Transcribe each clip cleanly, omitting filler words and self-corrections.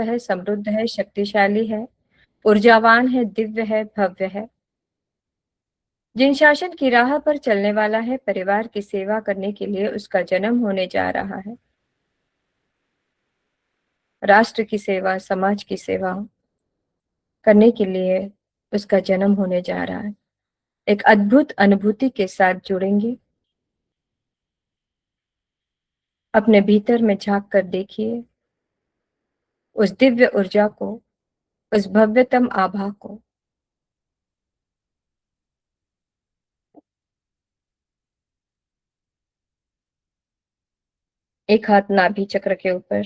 है, समृद्ध है, शक्तिशाली है, ऊर्जावान है, दिव्य है, भव्य है। जिन शासन की राह पर चलने वाला है, परिवार की सेवा करने के लिए उसका जन्म होने जा रहा है। राष्ट्र की सेवा, समाज की सेवा करने के लिए उसका जन्म होने जा रहा है। एक अद्भुत अनुभूति के साथ जुड़ेंगे। अपने भीतर में झांक कर देखिए उस दिव्य ऊर्जा को, उस भव्यतम आभा को। एक हाथ नाभि चक्र के ऊपर।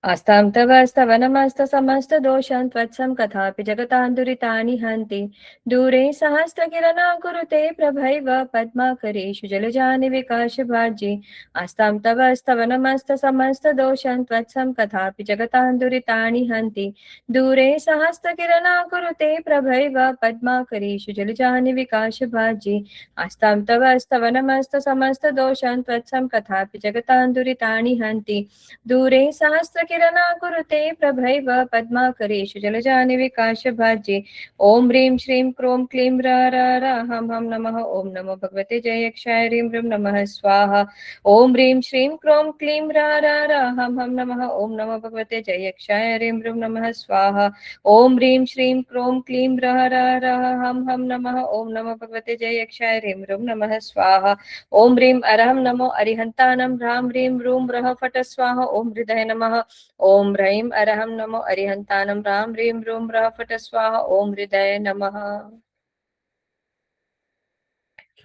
आस्तां तव स्तव नमस्त समस्त दोषं त्वत्सं कथापि जगतान्दुरितानि हन्ति। दूरे सहस्रकिरणा कुरुते प्रभैव पद्माकरेषु जलजानिविकाशभाजी। आस्तां तव स्तव नमस्त समस्त दोषं त्वत्सं कथापि जगतान्दुरितानि हन्ति। दूरे सहस्रकिरणा कुरुते प्रभैव पद्माकरेषु जलजानिविकाशभाजी। आस्तां तव स्तव नमस्त समस्त दोषं त्वत्सं कथापि जगतान्दुरितानि हन्ति। दूरे सहस्रकिरणा कुरुते प्रभैव पद्माकरेषु जलजानिविकाशभाजी। ॐ ह्रीं श्रीं क्रों क्लीं र र हं हं नमः। ॐ नमो भगवते जयक्षाय ह्रीं ह्रीं नमः स्वाहा। ॐ ह्रीं श्रीं क्रों क्लीं र र हं हं नमः। ॐ नमो भगवते जयक्षाय ह्रीं ह्रीं नमः स्वाहा। ॐ ह्रीं श्रीं क्रों क्लीं र हं हं नमः। ॐ नमो भगवते जयक्षाय ह्रीं ह्रीं नमः स्वाहा। ॐ ह्रीं अरहं नमो अरिहन्तानं ह्रां ह्रीं ह्रूं रः फट् स्वाहा। ॐ हृदय नमः। ॐ ह्रीं अरहं नमो अरिहन्तानं ह्रां ह्रीं ह्रूं रः फट् स्वाहा। ॐ हृदय नमः।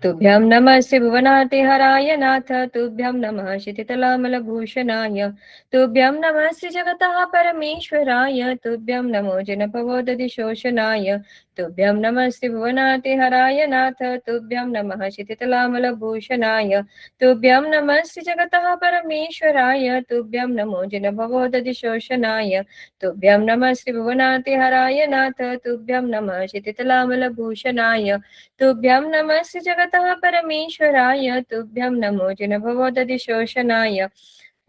तुभ्यं नमः श्रीभुवनातिहराय नाथ। तुभ्यं नमः क्षितितलामलभूषणाय। तुभ्यं नमः श्रीजगतः परमेश्वराय। तुभ्यं नमो जिनपवोदधिशोषणाय। तुभ्यं नमः श्रीभुवनातिहराय नाथ। तुभ्यं नमः क्षितितलामलभूषणाय। तुभ्यं नमः श्रीजगतः परमेश्वराय। तुभ्यं नमो जिनपवोदधिशोषणाय। तुभ्यं नमः श्रीभुवनातिहराय नाथ। तुभ्यं नमः क्षितितलामलभूषणाय। तुभ्यं नमः जगतः परमेश्वराय। तुभ्यं नमो जिनभवोदधिशोषणाय।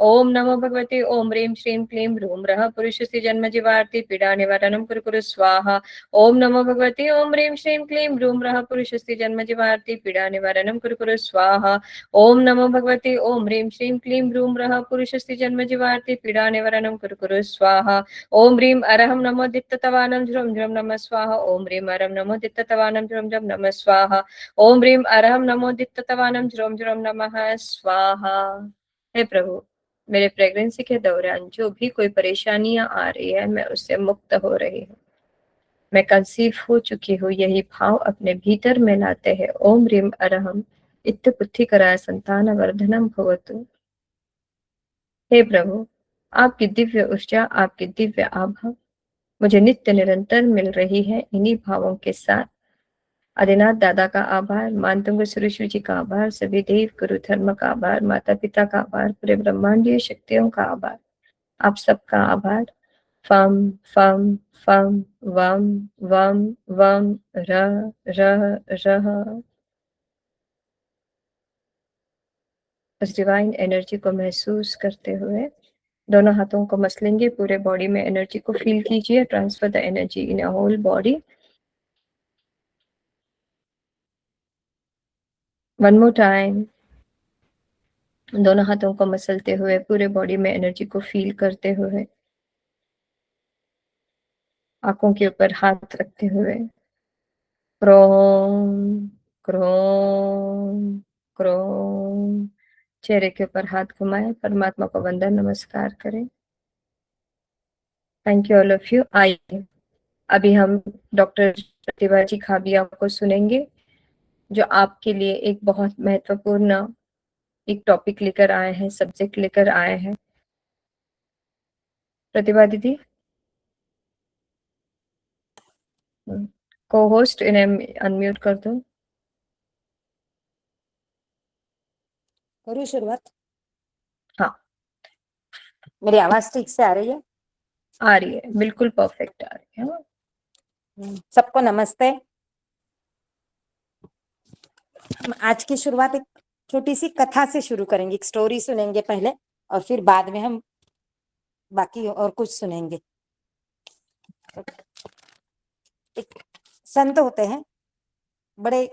ओम नमो भगवते ओम ह्रीं श्रीं क्लीं ह्रूं रः पुरुषस्य जन्म जीवार्ति पीडा निवारणं कुरु कुरु स्वाहा। ओम नमो भगवते ओम ह्रीं श्रीं क्लीं ह्रूं रः पुरुषस्य जन्म जीवार्ति पीडा निवारणं कुरु कुरु स्वाहा। ओम नमो भगवते ओम ह्रीं श्रीं क्लीं ह्रूं रः पुरुषस्य जन्म जीवार्ति पीडा निवारणं कुरु कुरु स्वाहा। ओम ह्रीं अरहं नमो दित्ततवानं झ्रं झ्रं नमः स्वाहा। ओम ह्रीं अरहं नमो दित्ततवानं झ्रं झ्रं नमः स्वाहा। ओम ह्रीं अरहं नमो दित्ततवानं झ्रं झ्रं नमः स्वाहा। हे प्रभु, मेरे प्रेगनेंसी के दौरान जो भी कोई परेशानियां आ रही है, मैं उससे मुक्त हो रही हूँ। मैं कंसीव हो चुकी हूँ, यही भाव अपने भीतर में लाते हैं। ओम ह्रीं अरहं इत्थपुत्थिकराय संतान वर्धनम भवतु। हे प्रभु, आपकी दिव्य ऊर्जा, आपकी दिव्य आभा मुझे नित्य निरंतर मिल रही है। इन्हीं भावों के साथ आदिनाथ दादा का आभार, मानतुंग सुरेश्वर जी का आभार, सभी देव गुरु धर्म का आभार, माता पिता का आभार, पूरे ब्रह्मांडीय शक्तियों का आभार, आप सबका आभार। फम फम फम वम वम वम रह रह रह। उस डिवाइन एनर्जी को महसूस करते हुए दोनों हाथों को मसलेंगे, पूरे बॉडी में एनर्जी को फील कीजिए। Transfer the energy in a whole body. One more time. दोनों हाथों को मसलते हुए, पूरे बॉडी में एनर्जी को फील करते हुए, आंखों के ऊपर हाथ रखते हुए क्रोम क्रोम क्रोम। चेहरे के ऊपर हाथ घुमाएं, परमात्मा को वंदन नमस्कार करें। Thank you all of you. आइए अभी हम डॉक्टर प्रतिभा जी खाबिया को सुनेंगे, जो आपके लिए एक बहुत महत्वपूर्ण एक टॉपिक लेकर आए हैं, सब्जेक्ट लेकर आए हैं। प्रतिभा दीदी को होस्ट इन्हें अनम्यूट कर दो। करूँ शुरुआत? हाँ, मेरी आवाज ठीक से आ रही है? आ रही है, बिल्कुल परफेक्ट आ रही है। सबको नमस्ते। हम आज की शुरुआत एक छोटी सी कथा से शुरू करेंगे, एक स्टोरी सुनेंगे पहले और फिर बाद में हम बाकी और कुछ सुनेंगे। एक संत होते हैं, बड़े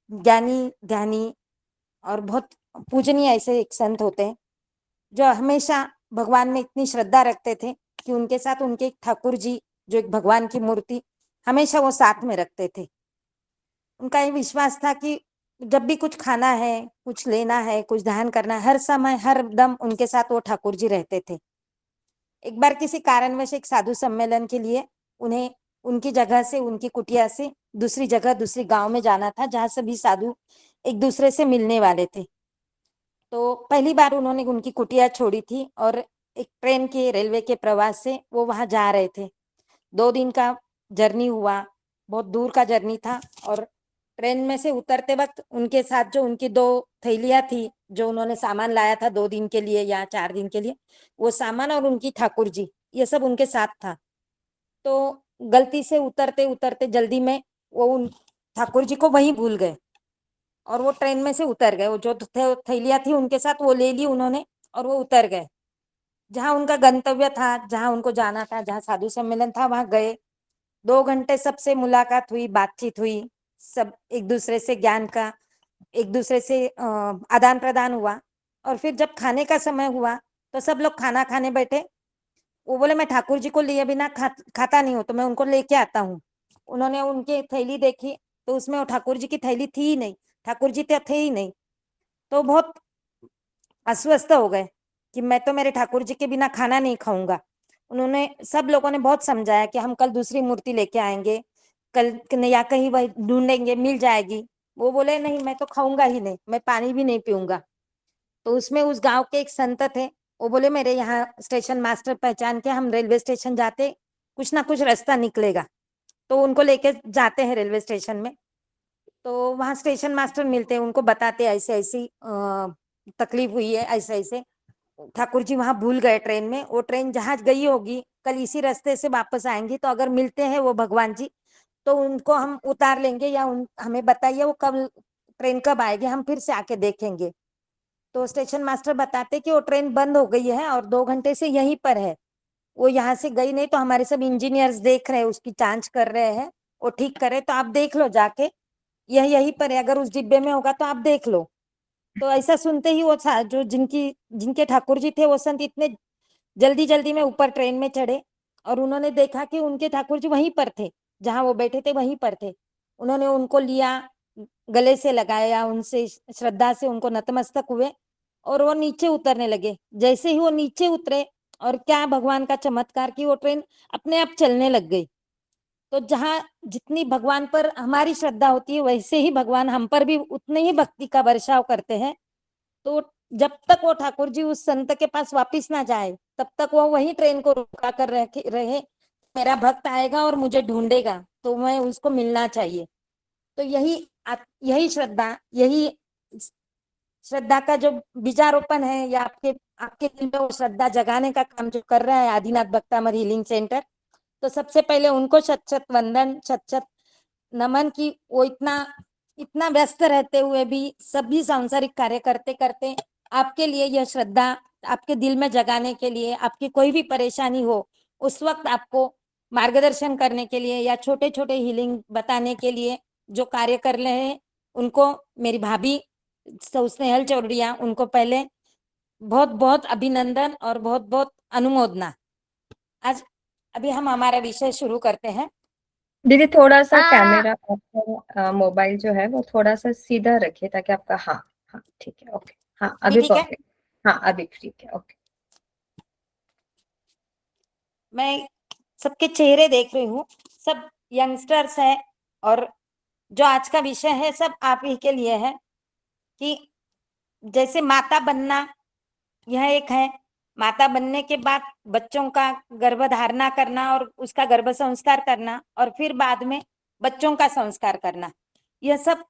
ज्ञानी ध्यानी और बहुत पूजनीय ऐसे एक संत होते हैं, जो हमेशा भगवान में इतनी श्रद्धा रखते थे कि उनके साथ उनके ठाकुर जी, जो एक भगवान की मूर्ति, हमेशा वो साथ में रखते थे। उनका ये विश्वास था कि जब भी कुछ खाना है, कुछ लेना है, कुछ ध्यान करना है, हर समय हर दम उनके साथ वो ठाकुर जी रहते थे। एक बार किसी कारणवश एक साधु सम्मेलन के लिए उन्हें उनकी जगह से, उनकी कुटिया से दूसरी जगह, दूसरी गांव में जाना था, जहां सभी साधु एक दूसरे से मिलने वाले थे। तो पहली बार उन्होंने उनकी कुटिया छोड़ी थी और एक ट्रेन के, रेलवे के प्रवास से वो वहां जा रहे थे। 2 दिन का जर्नी हुआ, बहुत दूर का जर्नी था। और ट्रेन में से उतरते वक्त उनके साथ जो उनकी 2 थैलियां थी, जो उन्होंने सामान लाया था 2 दिन के लिए या 4 दिन के लिए, वो सामान और उनकी ठाकुर जी, ये सब उनके साथ था। तो गलती से उतरते उतरते जल्दी में वो उन ठाकुर जी को वहीं भूल गए और वो ट्रेन में से उतर गए। वो जो थैलियां थी उनके साथ वो ले ली उन्होंने और वो उतर गए। जहां उनका गंतव्य था, जहां उनको जाना था, जहां साधु सम्मेलन था, वहां गए। 2 घंटे सबसे मुलाकात हुई, बातचीत हुई, सब एक दूसरे से ज्ञान का, एक दूसरे से आदान प्रदान हुआ। और फिर जब खाने का समय हुआ तो सब लोग खाना खाने बैठे। वो बोले मैं ठाकुर जी को लिए बिना खाता नहीं हूँ, तो मैं उनको लेके आता हूँ। उन्होंने उनकी थैली देखी तो उसमें वो ठाकुर जी की थैली थी ही नहीं, ठाकुर जी तो थे ही नहीं। तो बहुत अस्वस्थ हो गए कि मैं तो मेरे ठाकुर जी के बिना खाना नहीं खाऊंगा। उन्होंने, सब लोगों ने बहुत समझाया कि हम कल दूसरी मूर्ति लेके आएंगे, कल या कहीं वही ढूंढेंगे, मिल जाएगी। वो बोले नहीं, मैं तो खाऊंगा ही नहीं, मैं पानी भी नहीं पीऊंगा। तो उसमें उस गांव के एक संत थे, वो बोले मेरे यहाँ स्टेशन मास्टर पहचान के, हम रेलवे स्टेशन जाते कुछ ना कुछ रास्ता निकलेगा। तो उनको लेके जाते हैं रेलवे स्टेशन में। तो वहाँ स्टेशन मास्टर मिलते हैं, उनको बताते ऐसे ऐसी तकलीफ हुई है, ऐसे ऐसे ठाकुर जी वहां भूल गए ट्रेन में। वो ट्रेन जहां गई होगी कल इसी रास्ते से वापस आएंगी, तो अगर मिलते हैं वो भगवान जी तो उनको हम उतार लेंगे, या हमें बताइए वो कब ट्रेन कब आएगी, हम फिर से आके देखेंगे। तो स्टेशन मास्टर बताते कि वो ट्रेन बंद हो गई है और 2 घंटे से यहीं पर है, वो यहाँ से गई नहीं। तो हमारे सब इंजीनियर्स देख रहे हैं, उसकी जांच कर रहे हैं, वो ठीक करे, तो आप देख लो जाके, यह यहीं पर है, अगर उस डिब्बे में होगा तो आप देख लो। तो ऐसा सुनते ही वो जो जिनके ठाकुर जी थे, वो संत इतने जल्दी जल्दी में ऊपर ट्रेन में चढ़े और उन्होंने देखा कि उनके ठाकुर जी वहीं पर थे, जहां वो बैठे थे वहीं पर थे। उन्होंने उनको लिया, गले से लगाया, उनसे श्रद्धा से उनको नतमस्तक हुए और वो नीचे उतरने लगे। जैसे ही वो नीचे उतरे, और क्या भगवान का चमत्कार कि वो ट्रेन अपने आप चलने लग गई। तो जहाँ जितनी भगवान पर हमारी श्रद्धा होती है, वैसे ही भगवान हम पर भी उतने ही भक्ति का बर्षाव करते हैं। तो जब तक वो ठाकुर जी उस संत के पास वापिस ना जाए, तब तक वो वही ट्रेन को रुका कर रहे, मेरा भक्त आएगा और मुझे ढूंढेगा तो मैं उसको मिलना चाहिए। तो यही श्रद्धा, यही श्रद्धा का जो बीजारोपण है, या आपके आपके दिल में वो श्रद्धा जगाने का काम जो कर रहा है आदिनाथ भक्तामर हीलिंग सेंटर, तो सबसे पहले उनको शत शत वंदन, शत शत नमन की। वो इतना इतना व्यस्त रहते हुए भी सभी सांसारिक कार्य करते करते आपके लिए यह श्रद्धा आपके दिल में जगाने के लिए, आपकी कोई भी परेशानी हो उस वक्त आपको मार्गदर्शन करने के लिए, या छोटे छोटे हीलिंग बताने के लिए जो कार्य कर रहे हैं, उनको मेरी भाभी स्नेहल चौड़िया, उनको पहले बहुत बहुत अभिनंदन और बहुत बहुत अनुमोदना। आज अभी हम हमारा विषय शुरू करते हैं। दीदी थोड़ा सा कैमरा, आपका मोबाइल जो है वो थोड़ा सा सीधा रखिए ताकि आपका, हाँ हाँ ठीक है, ओके, हाँ अभी अभी ठीक है। परफेक्ट, हाँ अभी ठीक है, ओके। मैं सबके चेहरे देख रही हूँ, सब यंगस्टर्स है, और जो आज का विषय है सब आप ही के लिए है कि जैसे माता बनना, यह एक है। माता बनने के बाद बच्चों का गर्भधारणा करना और उसका गर्भ संस्कार करना, और फिर बाद में बच्चों का संस्कार करना, यह सब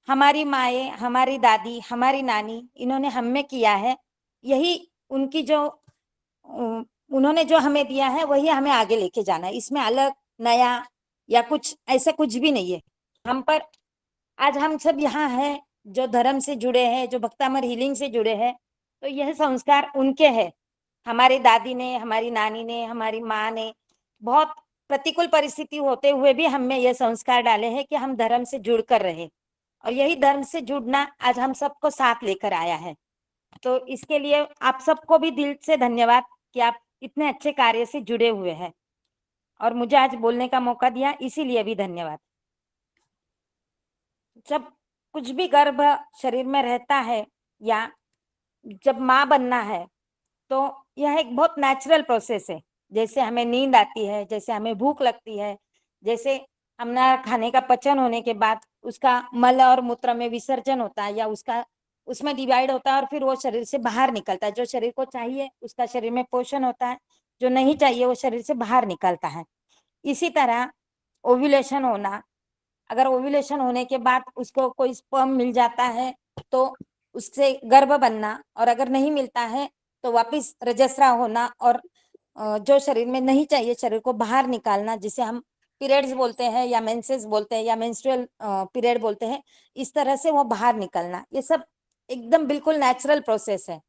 हमारी माए, हमारी दादी, हमारी नानी, इन्होंने हम में किया है। यही उनकी जो उन्होंने जो हमें दिया है वही हमें आगे लेके जाना है। इसमें अलग नया या कुछ ऐसा कुछ भी नहीं है हम पर। आज हम सब यहाँ हैं जो धर्म से जुड़े हैं, जो भक्तामर हीलिंग से जुड़े हैं, तो यह संस्कार उनके हैं। हमारी दादी ने, हमारी नानी ने, हमारी माँ ने बहुत प्रतिकूल परिस्थिति होते हुए भी हम में यह संस्कार डाले हैं कि हम धर्म से जुड़कर रहे, और यही धर्म से जुड़ना आज हम सबको साथ लेकर आया है। तो इसके लिए आप सबको भी दिल से धन्यवाद कि आप इतने अच्छे कार्य से जुड़े हुए हैं, और मुझे आज बोलने का मौका दिया, इसीलिए भी धन्यवाद। जब कुछ भी गर्भ शरीर में रहता है या जब माँ बनना है, तो यह एक बहुत नेचुरल प्रोसेस है। जैसे हमें नींद आती है, जैसे हमें भूख लगती है, जैसे हमारा खाने का पचन होने के बाद उसका मल और मूत्र में विसर्जन होता है, या उसका उसमें डिवाइड होता है और फिर वो शरीर से बाहर निकलता है। जो शरीर को चाहिए उसका शरीर में पोषण होता है, जो नहीं चाहिए वो शरीर से बाहर निकलता है। इसी तरह ओव्यूलेशन होना, अगर ओव्यूलेशन होने के बाद उसको कोई स्पर्म मिल जाता है तो उससे गर्भ बनना, और अगर नहीं मिलता है तो वापस रजस्राव होना, और जो शरीर में नहीं चाहिए शरीर को बाहर निकालना, जिसे हम पीरियड्स बोलते हैं या मेंसेस बोलते हैं या मेंस्ट्रुअल पीरियड बोलते हैं, इस तरह से वो बाहर निकलना, ये सब एकदम बिल्कुल नेचुरल प्रोसेस है।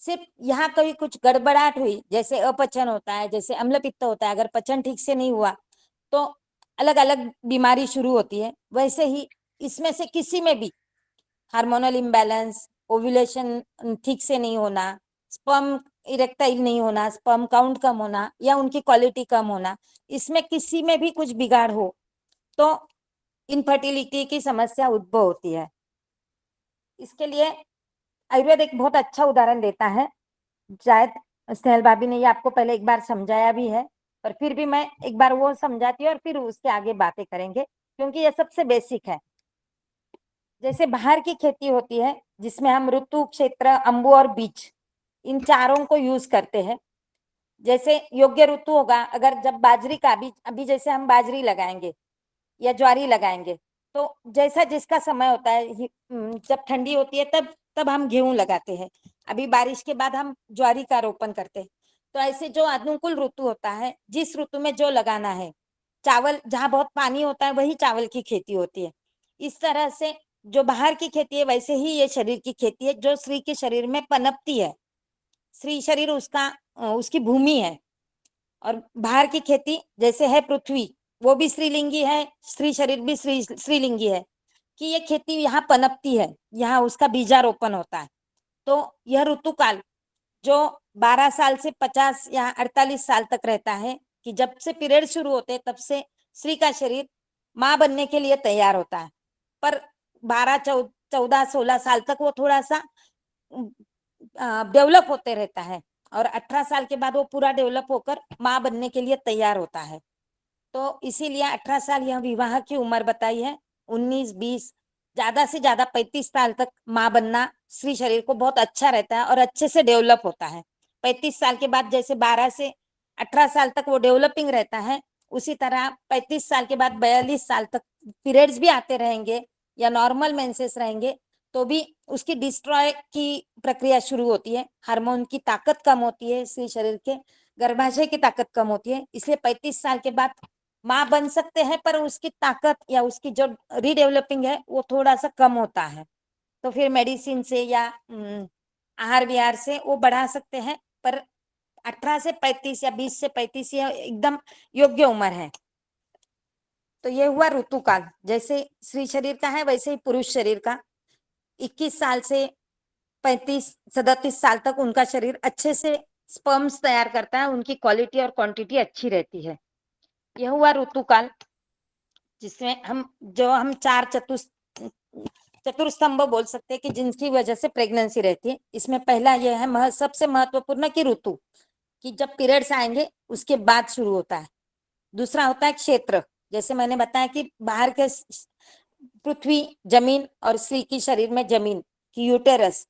सिर्फ यहाँ कभी कुछ गड़बड़ाहट हुई, जैसे अपचन होता है, जैसे अम्ल पित्त होता है, अगर पचन ठीक से नहीं हुआ तो अलग अलग बीमारी शुरू होती है। वैसे ही इसमें से किसी में भी हार्मोनल इम्बैलेंस, ओव्यूलेशन ठीक से नहीं होना, स्पर्म इरेक्टाइल नहीं होना, स्पर्म काउंट कम होना या उनकी क्वालिटी कम होना, इसमें किसी में भी कुछ बिगाड़ हो तो इनफर्टिलिटी की समस्या उद्भव होती है। इसके लिए आयुर्वेद एक बहुत अच्छा उदाहरण देता है। शायद स्नेहल भाभी ने ये आपको पहले एक बार समझाया भी है, पर फिर भी मैं एक बार वो समझाती हूँ और फिर उसके आगे बातें करेंगे, क्योंकि ये सबसे बेसिक है। जैसे बाहर की खेती होती है जिसमें हम ऋतु, क्षेत्र, अंबु और बीज, इन चारों को यूज करते हैं। जैसे योग्य ऋतु होगा, अगर जब बाजरी का बीज, अभी जैसे हम बाजरी लगाएंगे या ज्वारी लगाएंगे, तो जैसा जिसका समय होता है, जब ठंडी होती है तब तब हम गेहूं लगाते हैं, अभी बारिश के बाद हम ज्वारी का रोपण करते हैं। तो ऐसे जो अनुकूल ऋतु होता है, जिस ऋतु में जो लगाना है, चावल जहाँ बहुत पानी होता है वही चावल की खेती होती है। इस तरह से जो बाहर की खेती है वैसे ही ये शरीर की खेती है, जो स्त्री के शरीर में पनपती है। स्त्री शरीर उसका उसकी भूमि है, और बाहर की खेती जैसे है पृथ्वी, वो भी स्त्रीलिंगी है, स्त्री शरीर भी स्त्रीलिंगी है, कि ये खेती यहाँ पनपती है, यहाँ उसका बीजारोपण होता है। तो यह ऋतुकाल जो 12 साल से 50 या 48 साल तक रहता है, कि जब से पीरियड शुरू होते हैं तब से स्त्री का शरीर माँ बनने के लिए तैयार होता है। पर 12, 14, 16 साल तक वो थोड़ा सा डेवलप होते रहता है, और 18 साल के बाद वो पूरा डेवलप होकर माँ बनने के लिए तैयार होता है। तो इसीलिए 18 साल यह विवाह की उम्र बताई है। 19, 20, ज्यादा से ज्यादा 35 साल तक माँ बनना स्त्री शरीर को बहुत अच्छा रहता है और अच्छे से डेवलप होता है। 35 साल के बाद जैसे 12 से 18 साल तक वो डेवलपिंग रहता है, उसी तरह 35 साल के बाद 42 साल तक पीरियड्स भी आते रहेंगे या नॉर्मल मेंसेस रहेंगे, तो भी उसकी डिस्ट्रॉय की प्रक्रिया शुरू होती है। हार्मोन की ताकत कम होती है, स्त्री शरीर के गर्भाशय की ताकत कम होती है, इसलिए 35 साल के बाद माँ बन सकते हैं, पर उसकी ताकत या उसकी जो रीडेवलपिंग है वो थोड़ा सा कम होता है। तो फिर मेडिसिन से या आहार विहार से वो बढ़ा सकते हैं, पर 18 से 35 या 20 से 35 ये एकदम योग्य उम्र है। तो ये हुआ ऋतुकाल, जैसे स्त्री शरीर का है वैसे ही पुरुष शरीर का 21 साल से 35-37 साल तक उनका शरीर अच्छे से स्पर्म्स तैयार करता है, उनकी क्वालिटी और क्वांटिटी अच्छी रहती है। यह हुआ ऋतुकाल, जिसमें हम चार चतुर्स्तंभ बोल सकते हैं कि जिनकी वजह से प्रेगनेंसी रहती है। इसमें पहला यह है सबसे महत्वपूर्ण की ऋतु, कि जब पीरियड्स आएंगे उसके बाद शुरू होता है। दूसरा होता है क्षेत्र, जैसे मैंने बताया कि बाहर के पृथ्वी जमीन और स्त्री की शरीर में जमीन की यूटेरस,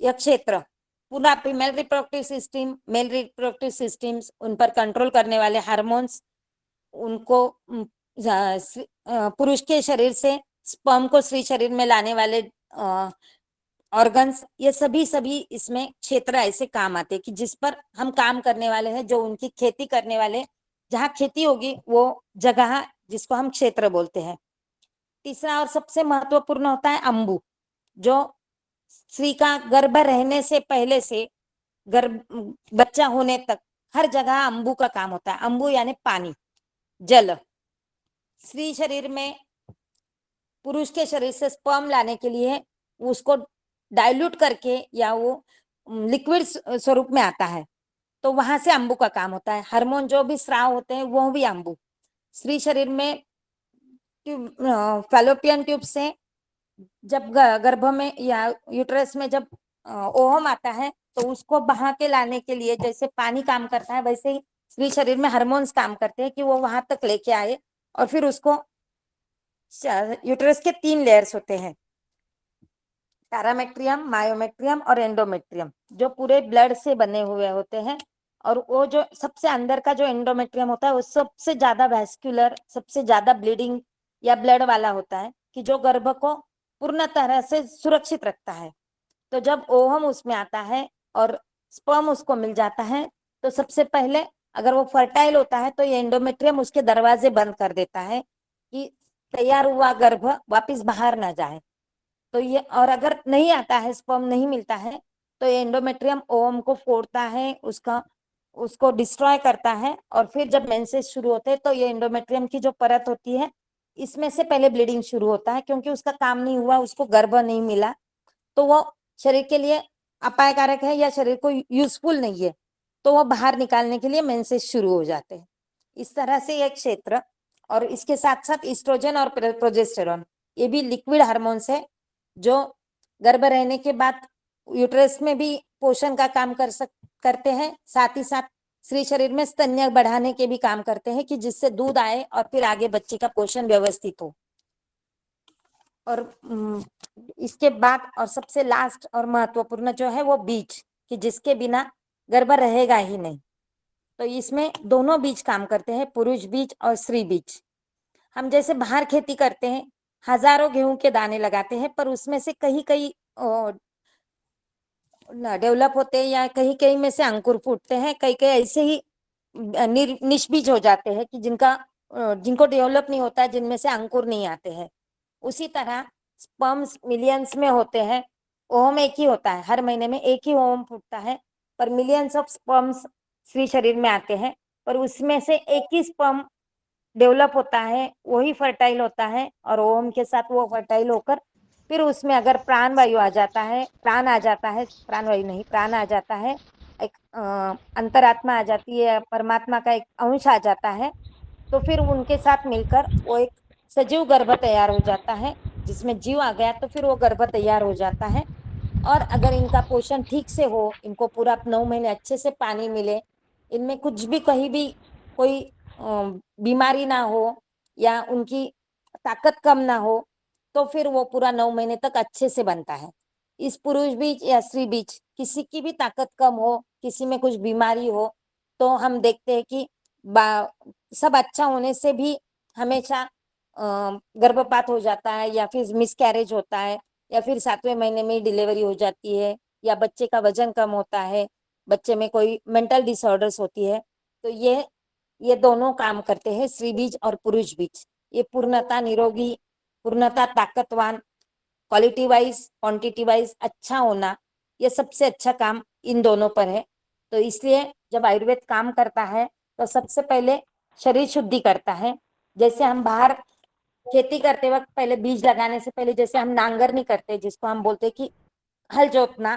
यह क्षेत्र पूरा female reproductive system, male reproductive systems, उन पर कंट्रोल करने वाले हार्मोन्स, उनको पुरुष के शरीर से स्पर्म को स्त्री शरीर में लाने वाले ऑर्गन्स, ये सभी इसमें क्षेत्र ऐसे काम आते हैं कि जिस पर हम काम करने वाले हैं, जो उनकी खेती करने वाले, जहाँ खेती होगी वो जगह जिसको हम क्षेत्र बोलते हैं। तीसरा और सबसे महत्वपूर्ण होता है अंबु, जो स्त्री का गर्भ रहने से पहले से गर्भ बच्चा होने तक हर जगह अंबु का काम होता है। अंबु यानी पानी, जल। स्त्री शरीर में पुरुष के शरीर से स्पर्म लाने के लिए उसको डाइल्यूट करके या वो लिक्विड स्वरूप में आता है, तो वहां से अंबु का काम होता है। हार्मोन जो भी स्राव होते हैं वो भी अंबु। स्त्री शरीर में फैलोपियन ट्यूब से जब गर्भ में या यूट्रस में जब ओवम आता है तो उसको बहा के लाने के लिए जैसे पानी काम करता है, वैसे ही स्त्री शरीर में हार्मोन्स काम करते हैं कि वो वहां तक लेके आए। और फिर उसको यूट्रस के 3 लेयर्स होते हैं, पैरामेट्रियम, मायोमेट्रियम और एंडोमेट्रियम, जो पूरे ब्लड से बने हुए होते हैं। और वो जो सबसे अंदर का जो एंडोमेट्रियम होता है वो सबसे ज्यादा वैस्कुलर, सबसे ज्यादा ब्लीडिंग या ब्लड वाला होता है, कि जो गर्भ को पूर्ण तरह से सुरक्षित रखता है। तो जब ओवम उसमें आता है और स्पर्म उसको मिल जाता है, तो सबसे पहले अगर वो फर्टाइल होता है तो ये एंडोमेट्रियम उसके दरवाजे बंद कर देता है कि तैयार हुआ गर्भ वापस बाहर ना जाए। तो ये, और अगर नहीं आता है, स्पर्म नहीं मिलता है, तो ये एंडोमेट्रियम ओवम को फोड़ता है, उसको डिस्ट्रॉय करता है। और फिर जब मेंसेस शुरू होते हैं तो ये एंडोमेट्रियम की जो परत होती है, इसमें से पहले ब्लीडिंग शुरू होता है, क्योंकि उसका काम नहीं हुआ, उसको गर्भ नहीं मिला, तो वो शरीर के लिए अपायकारक है या शरीर को यूजफुल नहीं है, तो वो बाहर निकालने के लिए मेंसेस शुरू हो जाते हैं। इस तरह से एक क्षेत्र। और इसके साथ साथ ईस्ट्रोजन और प्रोजेस्टेरॉन, ये भी लिक्विड हार्मोन्स है, जो गर्भ रहने के बाद यूट्रस में भी पोषण का काम करते हैं। साथ ही साथ स्त्री शरीर में स्तन्य बढ़ाने के भी काम करते हैं, कि जिससे दूध आए और फिर आगे बच्चे का पोषण व्यवस्थित हो। और इसके बाद और सबसे लास्ट और महत्वपूर्ण जो है वो बीज, कि जिसके बिना गर्भ रहेगा ही नहीं। तो इसमें दोनों बीज काम करते हैं, पुरुष बीज और स्त्री बीज। हम जैसे बाहर खेती करते हैं, हजारों गेहूं के दाने लगाते हैं, पर उसमें से कहीं कहीं डेवलप होते हैं या कहीं कहीं में से अंकुर फूटते हैं, कहीं कहीं ऐसे ही निष्बीज हो जाते हैं कि जिनको डेवलप नहीं होता है, जिनमें से अंकुर नहीं आते हैं। उसी तरह स्पर्म्स मिलियंस में होते हैं, ओवम एक ही होता है, हर महीने में एक ही ओवम फूटता है, पर मिलियंस ऑफ स्पर्म्स स्त्री शरीर में आते हैं, पर उसमें से एक ही स्पर्म डेवलप होता है, वही फर्टाइल होता है, और ओवम के साथ वो फर्टाइल होकर फिर उसमें अगर प्राणवायु आ जाता है, प्राणवायु नहीं, प्राण आ जाता है, एक अंतरात्मा आ जाती है, परमात्मा का एक अंश आ जाता है, तो फिर उनके साथ मिलकर वो एक सजीव गर्भ तैयार हो जाता है, जिसमें जीव आ गया तो फिर वो गर्भ तैयार हो जाता है। और अगर इनका पोषण ठीक से हो, इनको पूरा 9 महीने अच्छे से पानी मिले, इनमें कुछ भी कहीं भी कोई बीमारी ना हो या उनकी ताकत कम ना हो, तो फिर वो पूरा 9 महीने तक अच्छे से बनता है। इस पुरुष बीज या स्त्री बीज किसी की भी ताकत कम हो, किसी में कुछ बीमारी हो, तो हम देखते हैं कि सब अच्छा होने से भी हमेशा गर्भपात हो जाता है, या फिर मिसकैरेज होता है, या फिर 7वें महीने में डिलीवरी हो जाती है, या बच्चे का वजन कम होता है, बच्चे में कोई मेंटल डिसऑर्डर्स होती है। तो ये दोनों काम करते हैं, स्त्री बीज और पुरुष बीज। ये पूर्णता निरोगी, पूर्णता ताकतवान, क्वालिटी वाइज क्वांटिटी वाइज अच्छा होना, ये सबसे अच्छा काम इन दोनों पर है। तो इसलिए जब आयुर्वेद काम करता है तो सबसे पहले शरीर शुद्धि करता है। जैसे हम बाहर खेती करते वक्त पहले बीज लगाने से पहले जैसे हम नांगर नहीं करते, जिसको हम बोलते कि हल जोतना,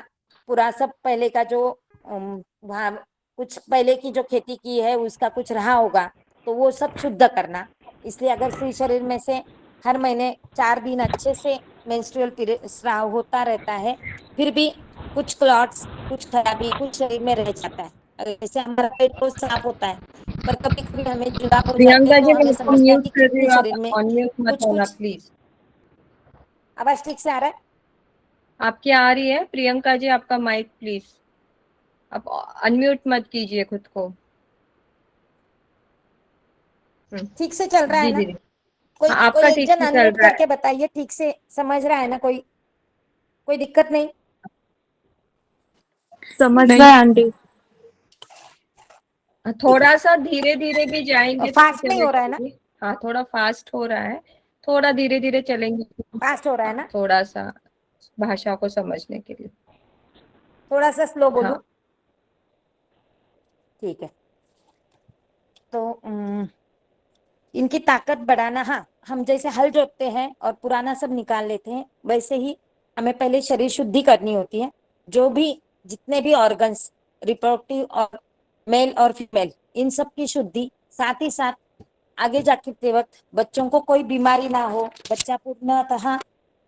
पूरा सब पहले का जो वहाँ कुछ पहले की जो खेती की है उसका कुछ रहा होगा, तो वो सब शुद्ध करना। इसलिए अगर स्त्री शरीर में से हर महीने 4 दिन अच्छे से मेंस्ट्रुअल पीरियड स्राव होता रहता है, फिर भी कुछ क्लॉट्स, कुछ खराबी कुछ शरीर में रह जाता है। जैसे हमारा पेट रोज साफ होता है, पर कभी कभी हमें जुलाब हो जाते हैं प्रियंका तो जी, मैं हमें आपको समझते हैं म्यूट कि कर रही कितने हूँ, शरीर आप में ऑन म्यूट मत कुछ होना कुछ। प्लीज। आवाज ठीक से आ रहा है? आपकी आ रही है प्रियंका जी, आपका माइक प्लीज, आप अनम्यूट मत कीजिए खुद को। ठीक से चल रहा है जी ना? दीदी। कोई हाँ, कोई आपका एक ठीक जन से चल अनम्यूट रहा करके बताइए, ठीक से समझ रहा है ना? कोई कोई दिक्कत नहीं? है, समझ रहा है आंटी। ठीक है। थोड़ा सा धीरे धीरे भी जाएंगे तो भी फास्ट नहीं हो रहा है चलेगा ना? दीदी। हाँ, थोड़ा फास्ट हो रहा है, थोड़ा धीरे धीरे चलेंगे। फास्ट हो रहा है हाँ, ना? थोड़ा सा भाषा को समझने के लिए। थोड़ा सा स्लो बोलूं? हाँ, ठीक है। तो इनकी ताकत बढ़ाना, हाँ, हम जैसे हल जोतते हैं और पुराना सब निकाल लेते हैं, वैसे ही हमें पहले शरीर शुद्धि करनी होती है। जो भी जितने भी ऑर्गन्स, रिप्रोडक्टिव और मेल और फीमेल, इन सब की शुद्धि, साथ ही साथ आगे जाके वक्त बच्चों को कोई बीमारी ना हो, बच्चा पूर्णतः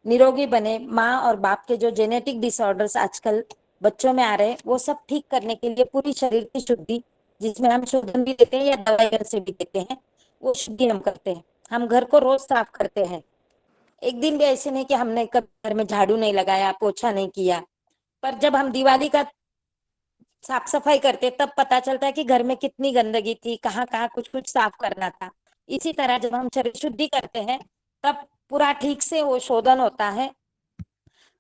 निरोगी बने, माँ और बाप के जो जेनेटिक डिसऑर्डर्स आजकल बच्चों में आ रहे हैं वो सब ठीक करने के लिए पूरी शरीर की शुद्धि, जिसमें हम शोधन भी देते हैं या दवाइयों से भी देते हैं, वो शुद्धि हम करते हैं। हम घर को रोज साफ करते हैं। एक दिन भी ऐसे नहीं कि हमने कभी घर में झाड़ू नहीं लगाया, पोछा नहीं किया। पर जब हम दिवाली का साफ सफाई करते तब पता चलता है कि घर में कितनी गंदगी थी, कहाँ कहाँ कुछ कुछ साफ करना था। इसी तरह जब हम शरीर शुद्धि करते हैं तब पूरा ठीक से वो शोधन होता है।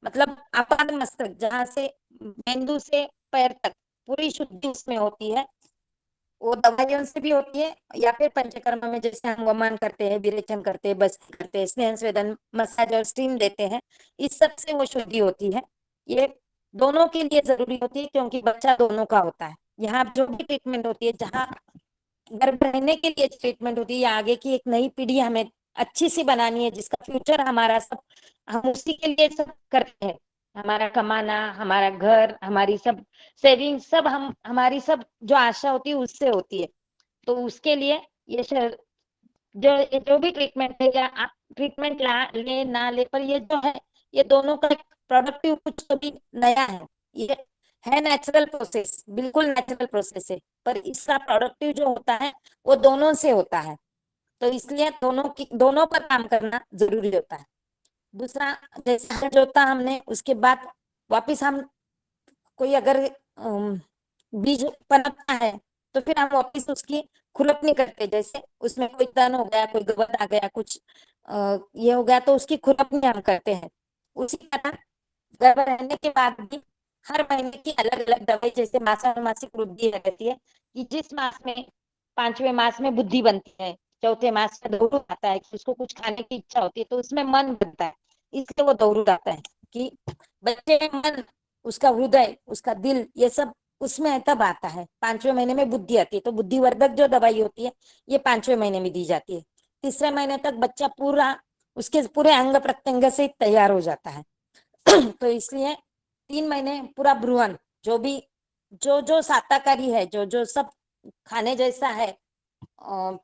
मतलब आपाद मस्तक, जहाँ से मेंदु से पैर तक पूरी शुद्धि उसमें होती है। वो दवाइयों से भी होती है या फिर पंचकर्म में जैसे हम वमन करते हैं, विरेचन करते हैं, बस करते हैं, स्नेह स्वेदन, मसाज और स्टीम देते हैं, इस सब से वो शुद्धि होती है। ये दोनों के लिए जरूरी होती है क्योंकि बच्चा दोनों का होता है। यहाँ जो भी ट्रीटमेंट होती है, जहाँ गर्भ रहने के लिए ट्रीटमेंट होती है या आगे की एक नई पीढ़ी हमें अच्छी सी बनानी है जिसका फ्यूचर हमारा सब, हम उसी के लिए सब करते हैं। हमारा कमाना, हमारा घर, हमारी सब सेविंग, सब हम, हमारी सब जो आशा होती है उससे होती है। तो उसके लिए ये जो भी ट्रीटमेंट है या ट्रीटमेंट ला ले ना ले, पर ये जो है, ये दोनों का प्रोडक्टिव कुछ तो भी नया है। ये है नेचुरल प्रोसेस, बिल्कुल नेचुरल प्रोसेस है, पर इसका प्रोडक्टिव जो होता है वो दोनों से होता है। तो इसलिए दोनों पर काम करना जरूरी होता है। दूसरा, जैसे हल जोता हमने, उसके बाद वापिस हम कोई अगर बीज पनपता है तो फिर हम वापिस उसकी खुरपनी करते, जैसे उसमें कोई तन हो गया, कोई गवत आ गया, कुछ ये हो गया, तो उसकी खुरपनी हम करते हैं। उसी तरह गर्भ रहने के बाद भी हर महीने की अलग अलग दवाई, जैसे मासिक वृद्धि रहती है कि जिस मास में, 5वें मास में बुद्धि बनती है, चौथे मास में दौड़ू आता है कि उसको कुछ खाने की इच्छा होती है, तो उसमें मन बनता है, इसलिए वो दौड़ू आता है कि बच्चे में मन, उसका हृदय, उसका दिल, ये सब उसमें है, तब आता है। 5वें महीने में बुद्धि आती है, तो बुद्धिवर्धक जो दवाई होती है ये 5वें महीने में दी जाती है। तीसरे महीने तक बच्चा पूरा, उसके पूरे अंग प्रत्यंग से तैयार हो जाता है। तो इसलिए 3 महीने पूरा भ्रूण, जो भी जो जो साताकारी है, जो जो सब खाने जैसा है,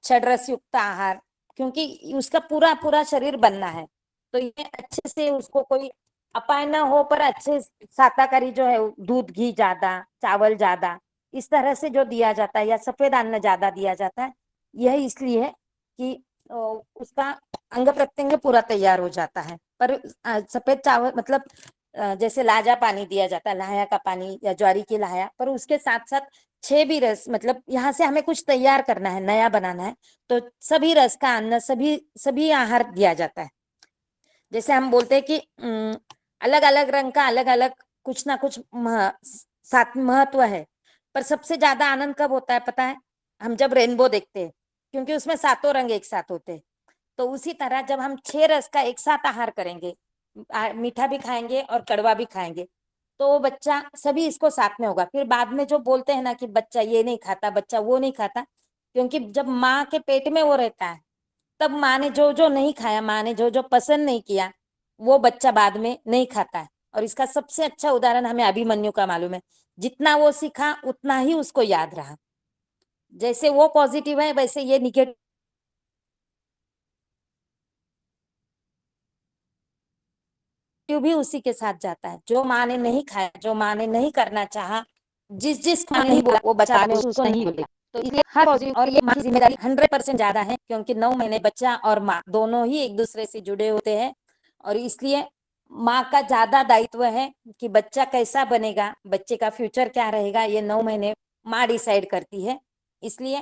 षड्रस युक्त आहार, क्योंकि उसका पूरा पूरा शरीर बनना है, तो ये अच्छे से उसको कोई अपाय ना हो, पर अच्छे साताकारी जो है, दूध घी ज्यादा, चावल ज्यादा, इस तरह से जो दिया जाता है, या सफेद अन्न ज्यादा दिया जाता है, यह इसलिए है कि उसका अंग प्रत्यंग पूरा तैयार हो जाता है। पर सफेद चावल मतलब जैसे लाजा पानी दिया जाता है, लाया का पानी या ज्वारी की लाया, पर उसके साथ साथ 6 भी रस, मतलब यहाँ से हमें कुछ तैयार करना है, नया बनाना है, तो सभी रस का अन्न, सभी सभी आहार दिया जाता है। जैसे हम बोलते हैं कि अलग अलग रंग का अलग अलग कुछ ना कुछ साथ महत्व है, पर सबसे ज्यादा आनंद कब होता है पता है? हम जब रेनबो देखते हैं, क्योंकि उसमें सातों रंग एक साथ होते हैं। तो उसी तरह जब हम 6 रस का एक साथ आहार करेंगे, मीठा भी खाएंगे और कड़वा भी खाएंगे, तो वो बच्चा सभी इसको साथ में होगा। फिर बाद में जो बोलते हैं ना कि बच्चा ये नहीं खाता, बच्चा वो नहीं खाता, क्योंकि जब माँ के पेट में वो रहता है, तब माँ ने जो जो नहीं खाया, माँ ने जो जो पसंद नहीं किया, वो बच्चा बाद में नहीं खाता है। और इसका सबसे अच्छा उदाहरण हमें अभिमन्यु का मालूम है। जितना वो सीखा उतना ही उसको याद रहा। जैसे वो पॉजिटिव है, वैसे ये निगेटिव भी उसी के साथ जाता है। जो माँ ने नहीं खाया, जो माँ ने नहीं करना चाहा, जिस जिस माँ ने नहीं बोला, वो बच्चा में उसको नहीं बोलेगा। तो इसलिए हर पॉजिटिव, और ये माँ की जिम्मेदारी 100% ज्यादा है, क्योंकि 9 महीने बच्चा और माँ दोनों ही एक दूसरे से जुड़े होते हैं। और इसलिए माँ का ज्यादा दायित्व है कि बच्चा कैसा बनेगा, बच्चे का फ्यूचर क्या रहेगा, ये 9 महीने माँ डिसाइड करती है। इसलिए